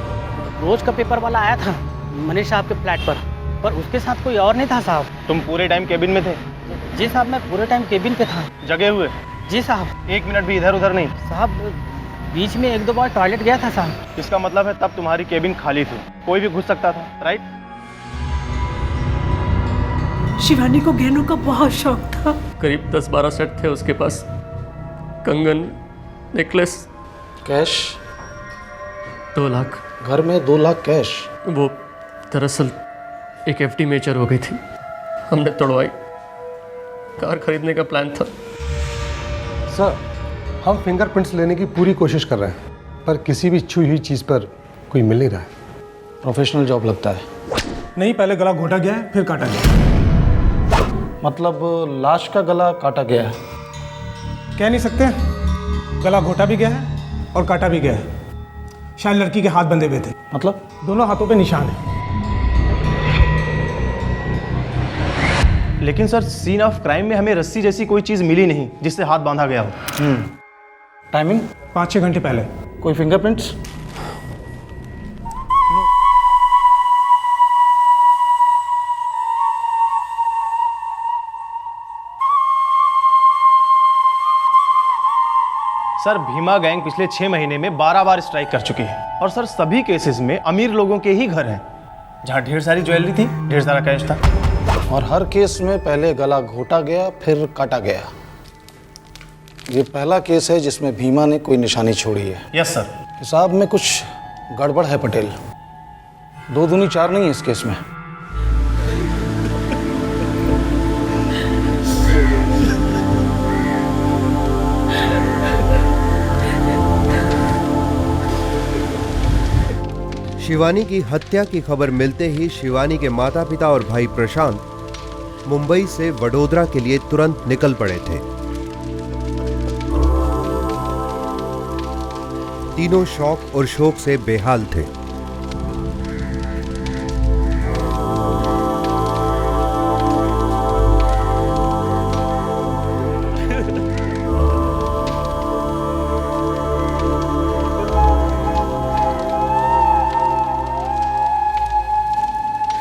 L: रोज का पेपर वाला आया था मनीष साहब के फ्लैट पर उसके साथ कोई और नहीं था साहब।
T: तुम पूरे टाइम केबिन में थे?
L: जी साहब, मैं पूरे टाइम केबिन पे था।
T: जगे हुए?
L: जी साहब।
T: 1 मिनट भी इधर उधर नहीं?
L: साहब, बीच में 1-2 बार टॉयलेट गया था साहब।
T: इसका मतलब है तब तुम्हारी केबिन खाली थी, कोई भी घुस सकता था, राइट?
E: शिवानी को गहनों का बहुत शौक था।
N: करीब 10-12 सेट थे उसके पास, कंगन, नेकलेस।
S: कैश?
N: 2 लाख।
S: घर में 2 लाख कैश?
N: वो दरअसल एक FD मेचर हो गई थी, हमने तोड़वाई। कार खरीदने का प्लान था।
F: सर, हम फिंगरप्रिंट्स लेने की पूरी कोशिश कर रहे हैं पर किसी भी छुई हुई चीज़ पर कोई मिल नहीं रहा है।
S: प्रोफेशनल जॉब लगता है।
F: नहीं, पहले गला घोटा गया है फिर काटा गया।
S: मतलब लाश का गला काटा गया है?
F: कह नहीं सकते, गला घोटा भी गया है और काटा भी गया है। शायद लड़की के हाथ बंधे हुए थे।
S: मतलब?
F: दोनों हाथों पे निशान है।
T: लेकिन सर, सीन ऑफ क्राइम में हमें रस्सी जैसी कोई चीज़ मिली नहीं जिससे हाथ बांधा गया हो।
S: टाइमिंग?
F: 5-6 घंटे पहले।
S: कोई फिंगरप्रिंट्स?
T: सर, भीमा गैंग पिछले 6 महीने में 12 बार स्ट्राइक कर चुकी है और सर सभी केसेस में अमीर लोगों के ही घर हैं जहां ढेर सारी ज्वेलरी थी, ढेर सारा कैश था।
S: और हर केस में पहले गला घोटा गया फिर काटा गया। ये पहला केस है जिसमें भीमा ने कोई निशानी छोड़ी है।
T: Yes sir.
S: हिसाब में कुछ गड़बड़ है पटेल। 2 दूनी 4 नहीं है इस केस में।
U: शिवानी की हत्या की खबर मिलते ही शिवानी के माता पिता और भाई प्रशांत मुंबई से वडोदरा के लिए तुरंत निकल पड़े थे। तीनों शौक और शोक से बेहाल थे।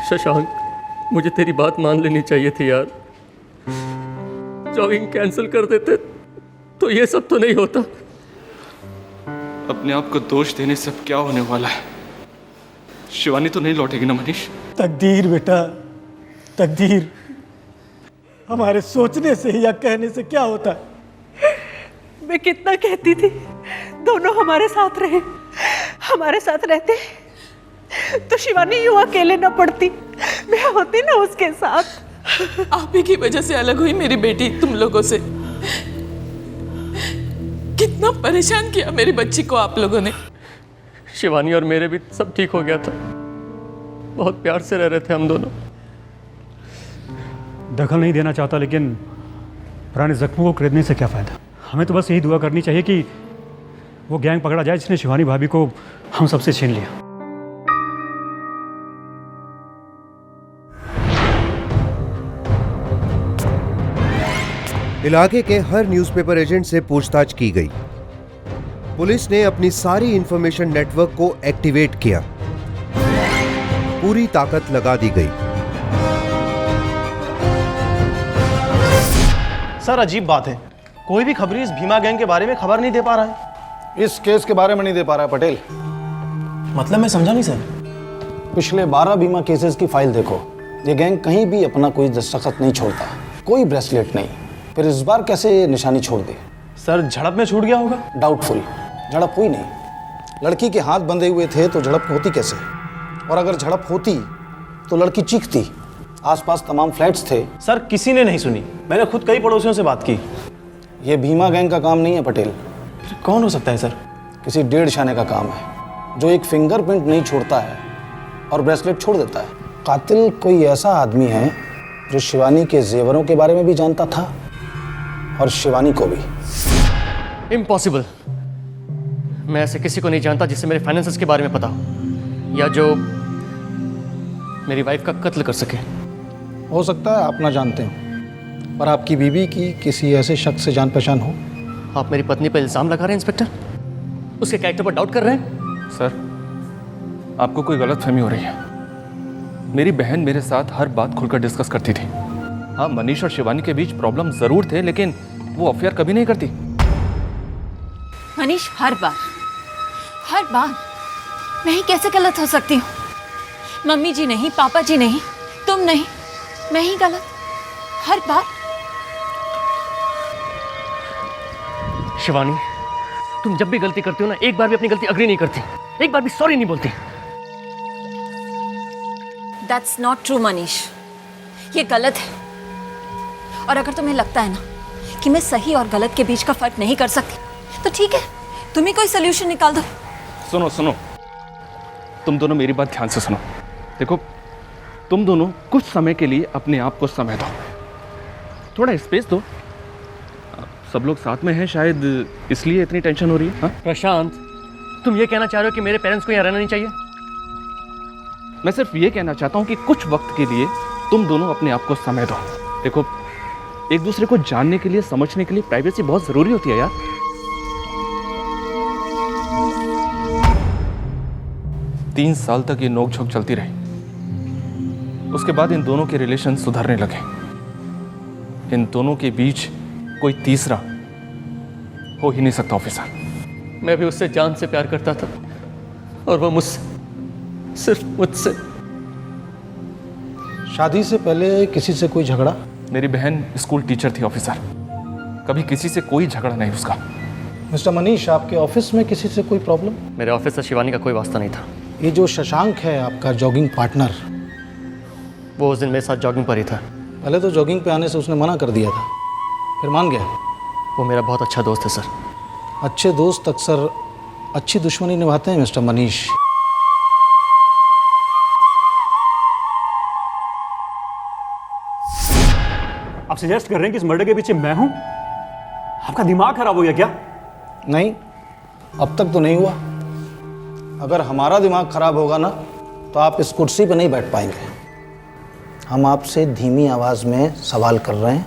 N: शशांक, मुझे तेरी बात मान लेनी चाहिए थी यार। जॉगिंग कैंसिल कर देते तो ये सब तो नहीं होता।
V: अपने आप को दोष देने से अब क्या होने वाला है? शिवानी तो नहीं लौटेगी ना मनीष?
O: तकदीर बेटा, तकदीर हमारे सोचने से या कहने से क्या होता है।
E: मैं कितना कहती थी दोनों हमारे साथ रहे, हमारे साथ रहते तो शिवानी यूं अकेले न पड़ती, मैं होती ना उसके साथ।
W: आप ही की वजह से अलग हुई मेरी बेटी तुम लोगों से। कितना परेशान किया मेरी बच्ची को आप लोगों ने।
N: शिवानी और मेरे भी सब ठीक हो गया था, बहुत प्यार से रह रहे थे हम दोनों।
Q: दखल नहीं देना चाहता, लेकिन पुराने जख्मों को खरीदने से क्या फ़ायदा। हमें तो बस यही दुआ करनी चाहिए कि वो गैंग पकड़ा जाए जिसने शिवानी भाभी को हम सबसे छीन लिया।
U: इलाके के हर न्यूज़पेपर एजेंट से पूछताछ की गई। पुलिस ने अपनी सारी इंफॉर्मेशन नेटवर्क को एक्टिवेट किया। पूरी ताकत लगा दी गई।
T: सर अजीब बात है, कोई भी खबरी इस भीमा गैंग के बारे में खबर नहीं दे पा रहा है।
S: इस केस के बारे में नहीं दे पा रहा है पटेल।
T: मतलब मैं समझा नहीं सर।
S: पिछले 12 बीमा केसेस की फाइल देखो, ये गैंग कहीं भी अपना कोई दस्तखत नहीं छोड़ता, कोई ब्रेसलेट नहीं। फिर इस बार कैसे निशानी छोड़ दी?
T: सर झड़प में छूट गया होगा।
S: डाउटफुल, झड़प हुई नहीं। लड़की के हाथ बंधे हुए थे तो झड़प होती कैसे? और अगर झड़प होती तो लड़की चीखती। आसपास तमाम फ्लैट्स थे।
T: सर किसी ने नहीं सुनी, मैंने खुद कई पड़ोसियों से बात की।
S: ये भीमा गैंग का काम नहीं है पटेल।
T: कौन हो सकता है सर?
S: किसी डेढ़ शाने का काम है जो एक फिंगरप्रिंट नहीं छोड़ता है और ब्रेसलेट छोड़ देता है। कातिल कोई ऐसा आदमी है जो शिवानी के जेवरों के बारे में भी जानता था और शिवानी को भी।
N: इम्पॉसिबल। मैं ऐसे किसी को नहीं जानता जिससे मेरे फाइनेंसेस के बारे में पता हो, या जो मेरी वाइफ का कत्ल कर सके।
S: हो सकता है आप ना जानते हो, पर आपकी बीवी की किसी ऐसे शख्स से जान पहचान हो।
N: आप मेरी पत्नी पर इल्जाम लगा रहे हैं इंस्पेक्टर, उसके कैरेक्टर पर डाउट कर रहे हैं।
V: सर आपको कोई गलतफहमी हो रही है। मेरी बहन मेरे साथ हर बात खुलकर डिस्कस करती थी। हाँ, मनीष और शिवानी के बीच प्रॉब्लम जरूर थे, लेकिन वो अफेयर कभी नहीं करती।
H: मनीष, हर बार मैं ही कैसे गलत हो सकती हूँ? मम्मी जी नहीं, पापा जी नहीं, तुम नहीं, मैं ही गलत हर बार।
N: शिवानी, तुम जब भी गलती करती हो ना, एक बार भी अपनी गलती अग्री नहीं करती, एक बार भी सॉरी नहीं बोलती।
H: That's not true मनीष, ये गलत है। और अगर तुम्हें लगता है ना कि मैं सही और गलत के बीच का फर्क नहीं कर सकती, तो ठीक है, तुम ही कोई सोल्यूशन निकाल दो।
V: सुनो सुनो, तुम दोनों मेरी बात ध्यान से सुनो। देखो, तुम दोनों कुछ समय के लिए अपने आप को समय दो, थोड़ा स्पेस दो। सब लोग साथ में हैं, शायद इसलिए इतनी टेंशन हो रही है। हाँ?
N: प्रशांत, तुम ये कहना चाह रहे हो कि मेरे पेरेंट्स को यहाँ रहना नहीं चाहिए?
V: मैं सिर्फ ये कहना चाहता हूँ कि कुछ वक्त के लिए तुम दोनों अपने आप को समय दो। देखो, एक दूसरे को जानने के लिए, समझने के लिए प्राइवेसी बहुत जरूरी होती है यार। तीन साल तक ये नोकझोंक चलती रही, उसके बाद इन दोनों के रिलेशन सुधरने लगे। इन दोनों के बीच कोई तीसरा हो ही नहीं सकता ऑफिसर।
N: मैं भी उससे जान से प्यार करता था और वो मुझसे, सिर्फ मुझसे।
S: शादी से पहले किसी से कोई झगड़ा?
V: मेरी बहन स्कूल टीचर थी ऑफिसर, कभी किसी से कोई झगड़ा नहीं उसका।
S: मिस्टर मनीष, आपके ऑफिस में किसी से कोई प्रॉब्लम?
N: मेरे ऑफिस से शिवानी का कोई वास्ता नहीं था।
S: ये जो शशांक है आपका जॉगिंग पार्टनर,
N: वो उस दिन मेरे साथ जॉगिंग पर ही था।
S: पहले तो जॉगिंग पे आने से उसने मना कर दिया था, फिर मान गया।
N: वो मेरा बहुत अच्छा दोस्त है सर।
S: अच्छे दोस्त अक्सर अच्छी दुश्मनी निभाते हैं मिस्टर मनीष।
Q: सजेस्ट कर रहे हैं कि इस मर्डर के पीछे मैं हूं? आपका दिमाग खराब हो गया क्या?
S: नहीं, अब तक तो नहीं हुआ। अगर हमारा दिमाग खराब होगा ना तो आप इस कुर्सी पर नहीं बैठ पाएंगे। हम आपसे धीमी आवाज़ में सवाल कर रहे हैं,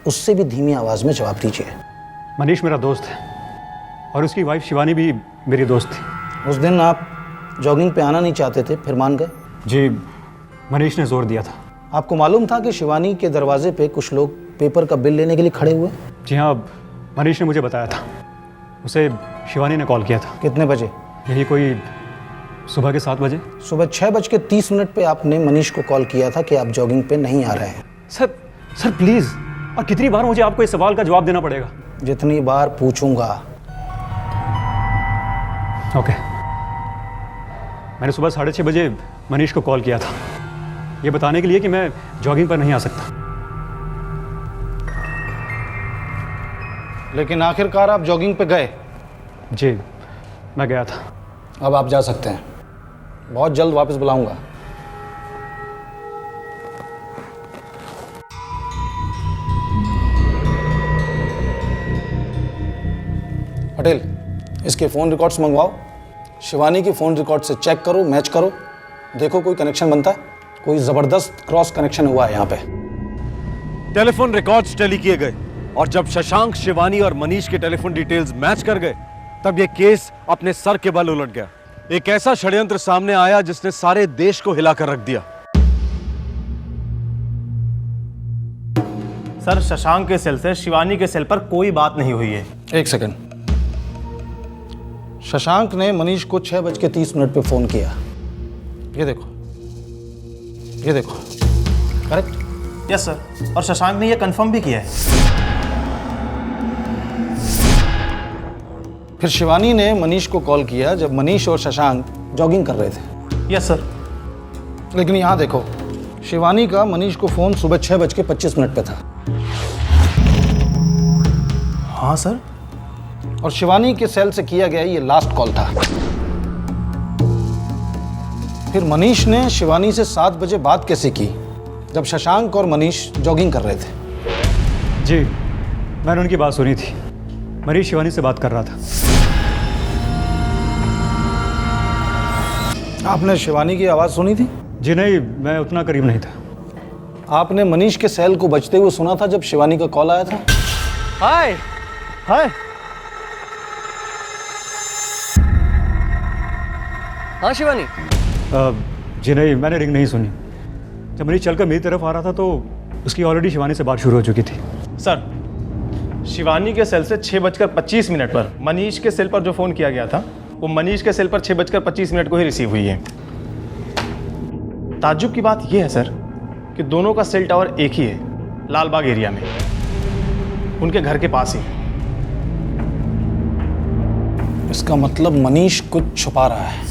S: उससे भी धीमी आवाज़ में जवाब दीजिए।
Q: मनीष मेरा दोस्त है और उसकी वाइफ शिवानी भी मेरी दोस्त थी।
S: उस दिन आप जॉगिंग पे आना नहीं चाहते थे, फिर मान गए?
Q: जी, मनीष ने जोर दिया था।
S: आपको मालूम था कि शिवानी के दरवाजे पे कुछ लोग पेपर का बिल लेने के लिए खड़े हुए?
Q: जी हाँ, मनीष ने मुझे बताया था। उसे शिवानी ने कॉल किया था।
S: कितने बजे?
Q: यही कोई सुबह के 7 बजे।
S: सुबह 6:30 पे आपने मनीष को कॉल किया था कि आप जॉगिंग पे नहीं आ रहे हैं।
Q: सर प्लीज़, और कितनी बार मुझे आपको इस सवाल का जवाब देना पड़ेगा?
S: जितनी बार पूछूंगा।
Q: ओके। मैंने सुबह 6:30 बजे मनीष को कॉल किया था, ये बताने के लिए कि मैं जॉगिंग पर नहीं आ सकता।
S: लेकिन आखिरकार आप जॉगिंग पे गए?
Q: जी, मैं गया था।
S: अब आप जा सकते हैं, बहुत जल्द वापस बुलाऊंगा। पटेल, इसके फ़ोन रिकॉर्ड्स मंगवाओ। शिवानी की फ़ोन रिकॉर्ड से चेक करो, मैच करो, देखो कोई कनेक्शन बनता है। कोई ज़बरदस्त क्रॉस कनेक्शन हुआ है यहाँ पे।
A: टेलीफोन रिकॉर्ड्स टैली किए गए और जब शशांक, शिवानी और मनीष के टेलीफोन डिटेल्स मैच कर गए तब यह केस अपने सर के बल उलट गया। एक ऐसा षड्यंत्र सामने आया जिसने सारे देश को हिलाकर रख दिया।
T: सर, शशांक के सेल से शिवानी के सेल पर कोई बात नहीं हुई है।
S: एक सेकंड। शशांक ने मनीष को 6:30 पे फ़ोन किया। ये देखो, ये देखो, करेक्ट?
T: यस सर, और शशांक ने यह कंफर्म भी किया है।
S: फिर शिवानी ने मनीष को कॉल किया जब मनीष और शशांक जॉगिंग कर रहे थे।
T: Yes sir.
S: लेकिन यहाँ देखो, शिवानी का मनीष को फ़ोन सुबह 6:25 पे था।
T: हाँ सर।
S: और शिवानी के सेल से किया गया ये लास्ट कॉल था। फिर मनीष ने शिवानी से 7 बजे बात कैसे की जब शशांक और मनीष जॉगिंग कर रहे थे?
Q: जी, मैंने उनकी बात सुनी थी। मनीष शिवानी से बात कर रहा था।
S: आपने शिवानी की आवाज़ सुनी थी?
Q: जी नहीं, मैं उतना करीब नहीं था।
S: आपने मनीष के सेल को बजते हुए सुना था जब शिवानी का कॉल आया था?
N: हाय हाय। हाँ शिवानी।
Q: जी नहीं, मैंने रिंग नहीं सुनी। जब मनीष चलकर मेरी तरफ आ रहा था तो उसकी ऑलरेडी शिवानी से बात शुरू हो चुकी थी।
T: सर, शिवानी के सेल से 6:25 पर मनीष के सेल पर जो फ़ोन किया गया था वो मनीष के सेल पर 6:25 को ही रिसीव हुई है। ताज्जुब की बात यह है सर कि दोनों का सेल टावर एक ही है, लालबाग एरिया में, उनके घर के पास ही।
S: इसका मतलब मनीष कुछ छुपा रहा है।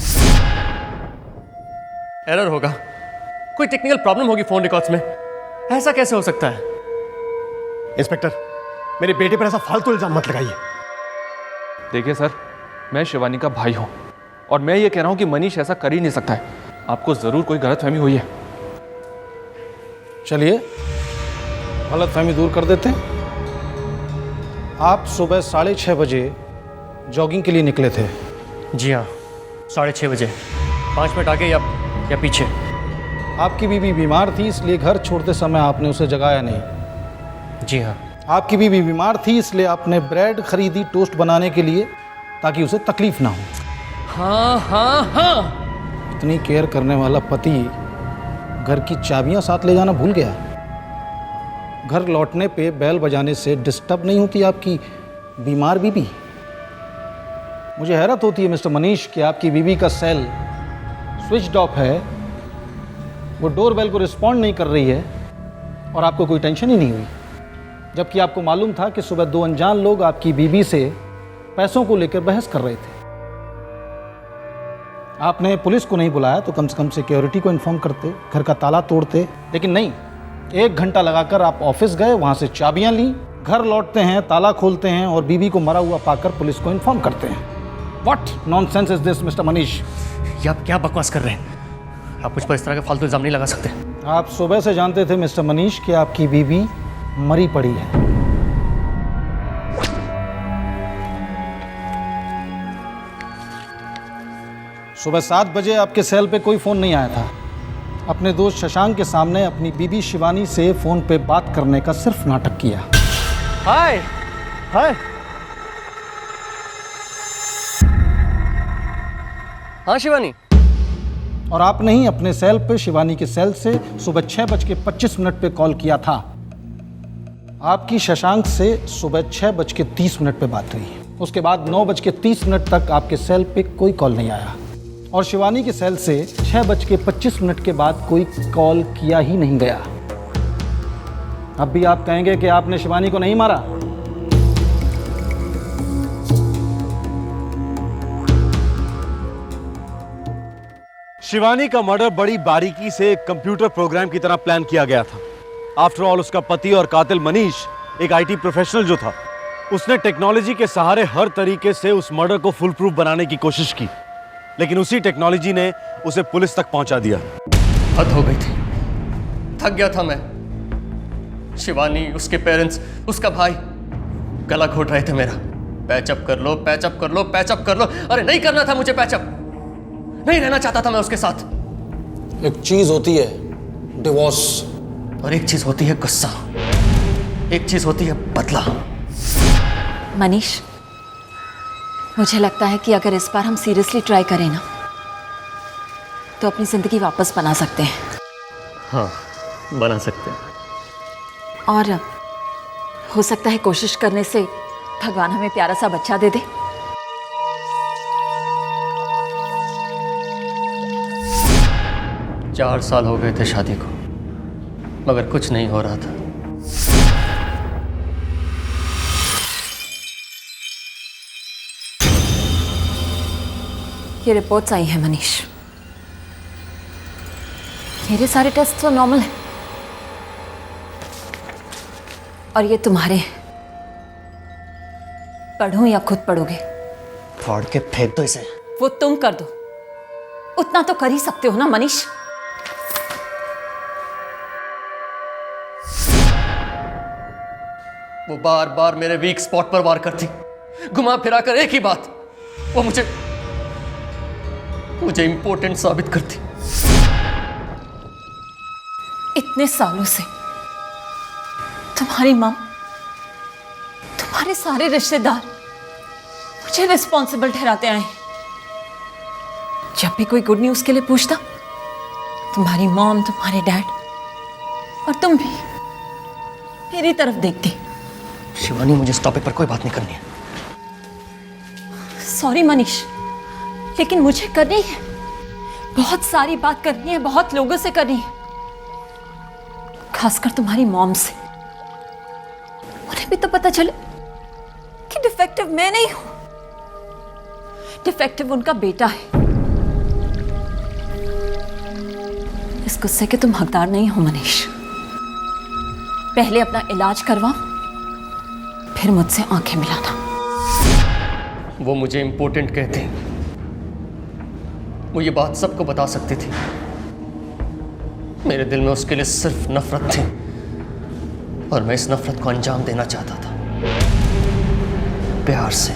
N: एरर होगा, कोई टेक्निकल प्रॉब्लम होगी फोन रिकॉर्ड्स में। ऐसा कैसे हो सकता है?
T: इंस्पेक्टर, मेरे बेटे पर ऐसा फालतू इल्जाम मत लगाइए।
V: देखिए सर, मैं शिवानी का भाई हूं और मैं ये कह रहा हूं कि मनीष ऐसा कर ही नहीं सकता है। आपको जरूर कोई गलतफहमी हुई है।
S: चलिए गलतफहमी दूर कर देते हैं। आप सुबह 6:30 बजे जॉगिंग के लिए निकले थे?
N: जी हाँ, 6:30 बजे, 5 मिनट आगे या पीछे।
S: आपकी बीवी बीमार थी इसलिए घर छोड़ते समय आपने उसे जगाया नहीं?
N: जी हाँ।
S: आपकी बीवी बीमार थी इसलिए आपने ब्रेड खरीदी टोस्ट बनाने के लिए ताकि उसे तकलीफ ना हो?
N: हाँ हाँ हाँ।
S: इतनी केयर करने वाला पति घर की चाबियां साथ ले जाना भूल गया? घर लौटने पे बेल बजाने से डिस्टर्ब नहीं होती आपकी बीमार बीवी? मुझे हैरत होती है मिस्टर मनीष कि आपकी बीवी का सेल स्विच्ड ऑफ है, वो डोरबेल को रिस्पॉन्ड नहीं कर रही है और आपको कोई टेंशन ही नहीं हुई, जबकि आपको मालूम था कि सुबह 2 अनजान लोग आपकी बीवी से पैसों को लेकर बहस कर रहे थे। आपने पुलिस को नहीं बुलाया तो कम से कम सिक्योरिटी को इन्फॉर्म करते, घर का ताला तोड़ते, लेकिन नहीं। 1 घंटा लगाकर आप ऑफिस गए, वहाँ से चाबियाँ ली, घर लौटते हैं, ताला खोलते हैं और बीवी को मरा हुआ पाकर पुलिस को इन्फॉर्म करते हैं। What nonsense is this, mister Manish?
N: ये आप क्या बकवास कर रहे हैं? आप मुझ पर इस तरह का फालतू इल्जाम नहीं लगा सकते।
S: आप सुबह से जानते थे मिस्टर मनीष कि आपकी बीवी मरी पड़ी है। सुबह 7 बजे आपके सेल पे कोई फ़ोन नहीं आया था। अपने दोस्त शशांक के सामने अपनी बीबी शिवानी से फ़ोन पे बात करने का सिर्फ नाटक किया।
N: हाय हाय। हाँ शिवानी।
S: और आपने ही अपने सेल पे शिवानी के सेल से सुबह 6:25 पे कॉल किया था। आपकी शशांक से सुबह 6:30 पे बात हुई। उसके बाद 9:30 तक आपके सेल पे कोई कॉल नहीं आया और शिवानी के सेल से 6:25 के बाद कोई कॉल किया ही नहीं गया। अब भी आप कहेंगे कि आपने शिवानी को नहीं मारा?
A: शिवानी का मर्डर बड़ी बारीकी से एक कंप्यूटर प्रोग्राम की तरह प्लान किया गया था। आफ्टर ऑल उसका पति और कातिल मनीष एक आईटी प्रोफेशनल जो था, उसने टेक्नोलॉजी के सहारे हर तरीके से उस मर्डर को फुल प्रूफ बनाने की कोशिश की, लेकिन उसी टेक्नोलॉजी ने उसे पुलिस तक पहुंचा दिया।
N: हद हो गई थी, थक गया था मैं। शिवानी, उसके पेरेंट्स, उसका भाई गला घोट रहे थे मेरा। पैचअप कर लो, पैचअप कर लो, पैचअप कर लो। अरे नहीं करना था मुझे पैचअप, नहीं रहना चाहता था मैं उसके साथ।
S: एक चीज होती है डिवोर्स
N: और एक चीज होती है गुस्सा, एक चीज होती है बदला।
H: मनीष, मुझे लगता है कि अगर इस बार हम सीरियसली ट्राई करें ना, तो अपनी जिंदगी वापस बना सकते हैं।
N: हाँ, बना सकते हैं।
H: और हो सकता है कोशिश करने से भगवान हमें प्यारा सा बच्चा दे दे।
N: चार साल हो गए थे शादी को, मगर कुछ नहीं हो रहा था।
H: ये रिपोर्ट्स आई हैं मनीष, मेरे सारे टेस्ट तो नॉर्मल हैं और ये तुम्हारे हैं। पढ़ूं या खुद पढ़ोगे?
N: फाड़ के फेंक दो इसे।
H: वो तुम कर दो, उतना तो कर ही सकते हो ना मनीष।
N: वो बार बार मेरे वीक स्पॉट पर वार करती, घुमा फिरा कर एक ही बात, वो मुझे इंपॉर्टेंट साबित करती।
H: इतने सालों से तुम्हारी मां, तुम्हारे सारे रिश्तेदार मुझे रिस्पॉन्सिबल ठहराते आए। जब भी कोई गुड न्यूज के लिए पूछता, तुम्हारी मॉम, तुम्हारे डैड और तुम भी मेरी तरफ देखती।
N: शिवानी, मुझे इस टॉपिक पर कोई बात नहीं करनी है।
H: सॉरी मनीष, लेकिन मुझे करनी है। बहुत सारी बात करनी है, बहुत लोगों से करनी है, खासकर तुम्हारी मॉम से। उन्हें भी तो पता चले कि डिफेक्टिव मैं नहीं हूं, डिफेक्टिव उनका बेटा है। इस गुस्से के तुम हकदार नहीं हो मनीष। पहले अपना इलाज करवाओ, फिर मुझसे आंखें मिलाना।
N: वो मुझे इंपॉर्टेंट कहते, वो ये बात सबको बता सकती थी। मेरे दिल में उसके लिए सिर्फ नफरत थी और मैं इस नफरत को अंजाम देना चाहता था, प्यार से।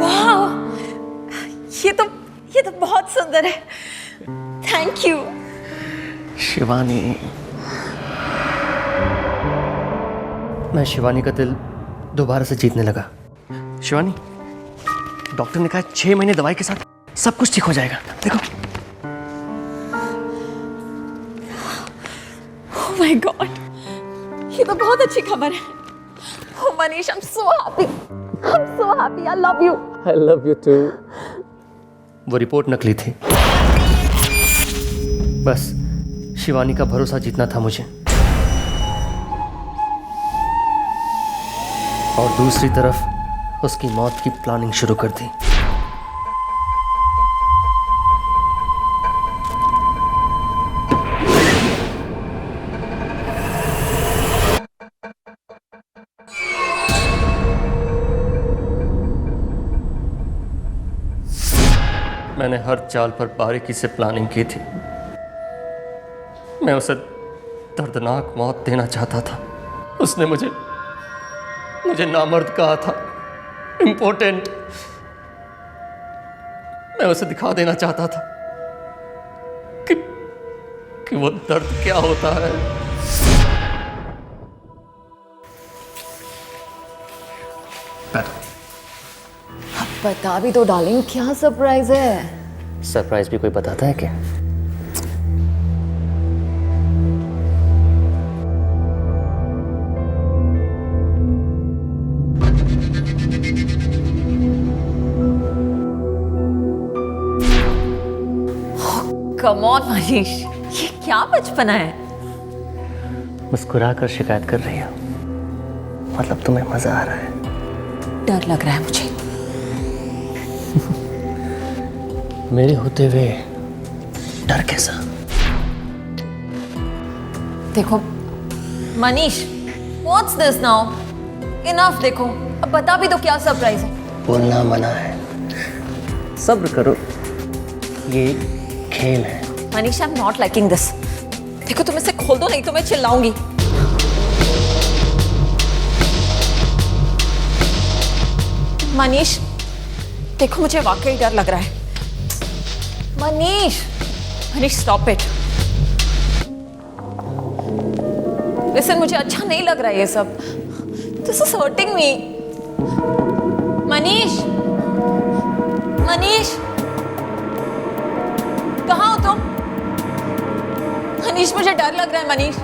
H: वाह, ये तो बहुत सुंदर है। Thank you
N: Shivani. मैं शिवानी का दिल दोबारा से जीतने लगा। शिवानी, डॉक्टर ने कहा 6 महीने दवाई के साथ सब कुछ ठीक हो जाएगा। देखो।
H: ओह माय गॉड, ये तो बहुत अच्छी खबर है। Oh Manish, I am so happy, I love you.
N: I love you too. वो रिपोर्ट नकली थी, बस शिवानी का भरोसा जीतना था मुझे। और दूसरी तरफ उसकी मौत की प्लानिंग शुरू कर दी। मैंने हर चाल पर बारीकी से प्लानिंग की थी। मैं उसे दर्दनाक मौत देना चाहता था। उसने मुझे नामर्द कहा था, इम्पोर्टेंट। मैं उसे दिखा देना चाहता था कि वो दर्द क्या होता है।
H: बता भी तो डार्लिंग, क्या सरप्राइज है?
N: सरप्राइज भी कोई बताता है क्या?
H: कम ऑन मनीष, ये क्या बचपना है?
N: मुस्कुरा कर शिकायत कर रही हो, मतलब तुम्हें मजा आ रहा है?
H: डर लग रहा है मुझे।
N: मेरे होते हुए डर कैसा?
H: देखो Manish, what's this now? Enough. देखो अब बता भी तो क्या सरप्राइज है।
N: बोलना मना है, सब्र करो, ये खेल है।
H: Manish, I am not liking this. देखो तुम इसे खोल दो, नहीं तो मैं चिल्लाऊंगी। मनीष देखो, मुझे वाकई डर लग रहा है। Manish, Manish stop it. Listen, मुझे अच्छा नहीं लग रहा है ये सब। This is hurting me. Manish, Manish कहाँ हो तुम? मनीष मुझे डर लग रहा है। मनीष,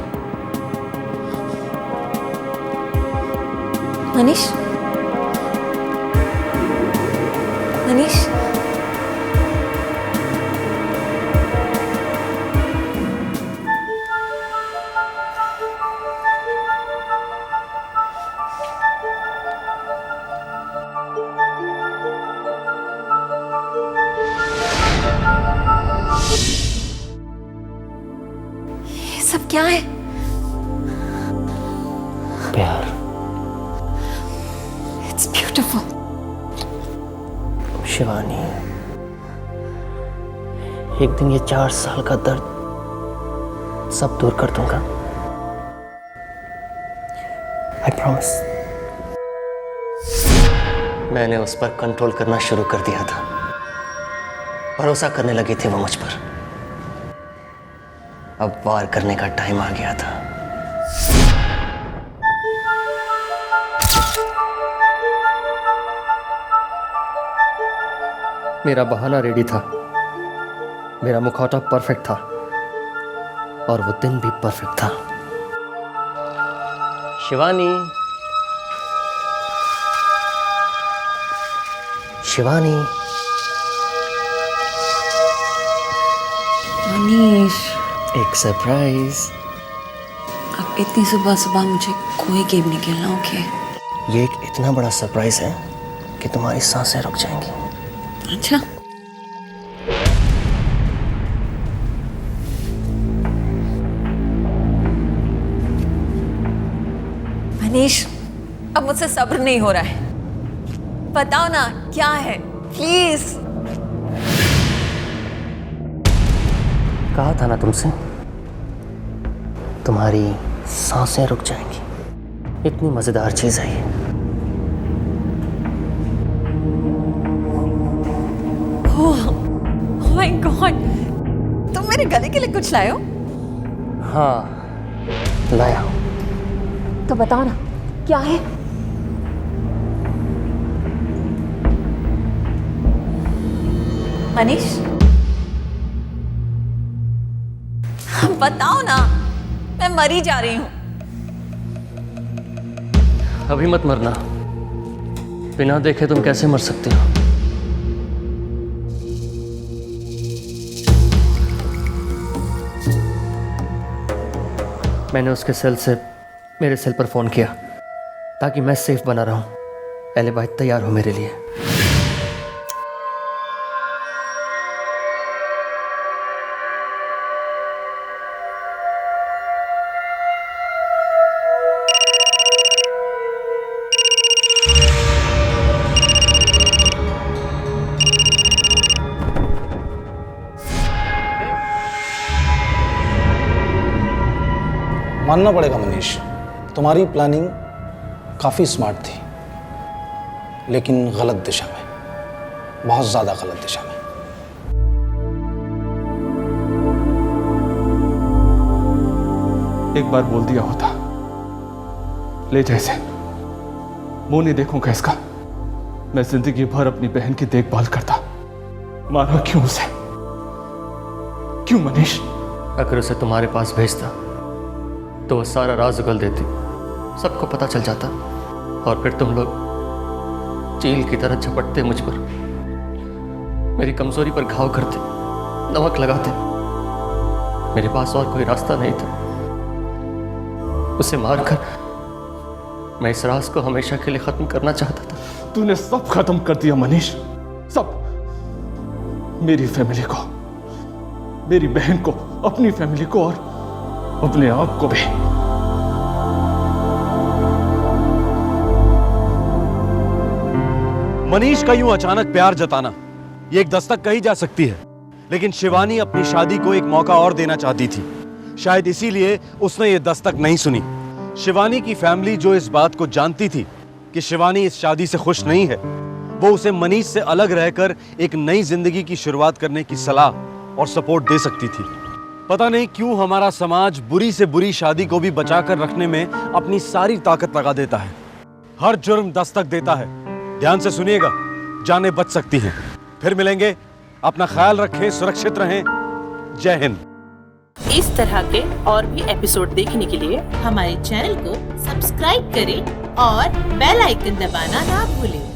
H: मनीष, मनीष, ये सब क्या है?
N: प्यार।
H: It's beautiful.
N: शिवानी, एक दिन ये 4 साल का दर्द सब दूर कर दूंगा। I promise. मैंने उस पर कंट्रोल करना शुरू कर दिया था। भरोसा करने लगी थी वो मुझ पर। अब वार करने का टाइम आ गया था। मेरा बहाना रेडी था, मेरा मुखौटा परफेक्ट था, और वो दिन भी परफेक्ट था। शिवानी, शिवानी।
H: मनीष,
N: एक सरप्राइज।
H: अब इतनी सुबह सुबह मुझे कोई गेम नहीं खेलना, ओके?
N: ये एक इतना बड़ा सरप्राइज है कि तुम्हारी सांसें रुक जाएंगी।
H: अच्छा, मनीष, अब मुझसे सब्र नहीं हो रहा है। बताओ ना क्या है, प्लीज।
N: कहा था ना तुमसे, तुम्हारी सांसें रुक जाएंगी। इतनी मजेदार चीज है ये।
H: ओह माय गॉड, तुम मेरे गले के लिए कुछ लाए हो?
N: हाँ, लाया हूं।
H: तो बताओ ना क्या है? मनीष, बताओ ना, मैं मरी जा रही हूं।
N: अभी मत मरना, बिना देखे तुम कैसे मर सकती हो? मैंने उसके सेल से मेरे सेल पर फोन किया ताकि मैं सेफ बना रहूं। पहले भाई तैयार हो मेरे लिए।
S: मानना पड़ेगा मनीष, तुम्हारी प्लानिंग काफ़ी स्मार्ट थी, लेकिन गलत दिशा में, बहुत ज़्यादा गलत दिशा में।
V: एक बार बोल दिया होता, ले जैसे मुंह नहीं देखूंगा इसका। मैं जिंदगी भर अपनी बहन की देखभाल करता, मारा क्यों उसे? क्यों मनीष?
N: अगर उसे तुम्हारे पास भेजता तो वो सारा राज उगल देती, सबको पता चल जाता, और फिर तुम लोग चील की तरह झपटते मुझ पर, मेरी कमजोरी पर घाव करते, नमक लगाते। मेरे पास और कोई रास्ता नहीं था। उसे मारकर मैं इस राज को हमेशा के लिए खत्म करना चाहता था।
V: तूने सब खत्म कर दिया मनीष, सब। मेरी फैमिली को, मेरी बहन को, अपनी फैमिली को, और अपने आप को भी।
A: मनीष का यूं अचानक प्यार जताना ये एक दस्तक कही जा सकती है, लेकिन शिवानी अपनी शादी को एक मौका और देना चाहती थी। शायद इसीलिए उसने ये दस्तक नहीं सुनी। शिवानी की फैमिली जो इस बात को जानती थी कि शिवानी इस शादी से खुश नहीं है, वो उसे मनीष से अलग रहकर एक नई जिंदगी की शुरुआत करने की सलाह और सपोर्ट दे सकती थी। पता नहीं क्यों हमारा समाज बुरी से बुरी शादी को भी बचाकर रखने में अपनी सारी ताकत लगा देता है। हर जुर्म दस्तक देता है। ध्यान से सुनिएगा, जानें बच सकती हैं। फिर मिलेंगे, अपना ख्याल रखें, सुरक्षित रहें। जय हिंद।
G: इस तरह के और भी एपिसोड देखने के लिए हमारे चैनल को सब्सक्राइब करें और बेल आइकन दबाना ना भूलें।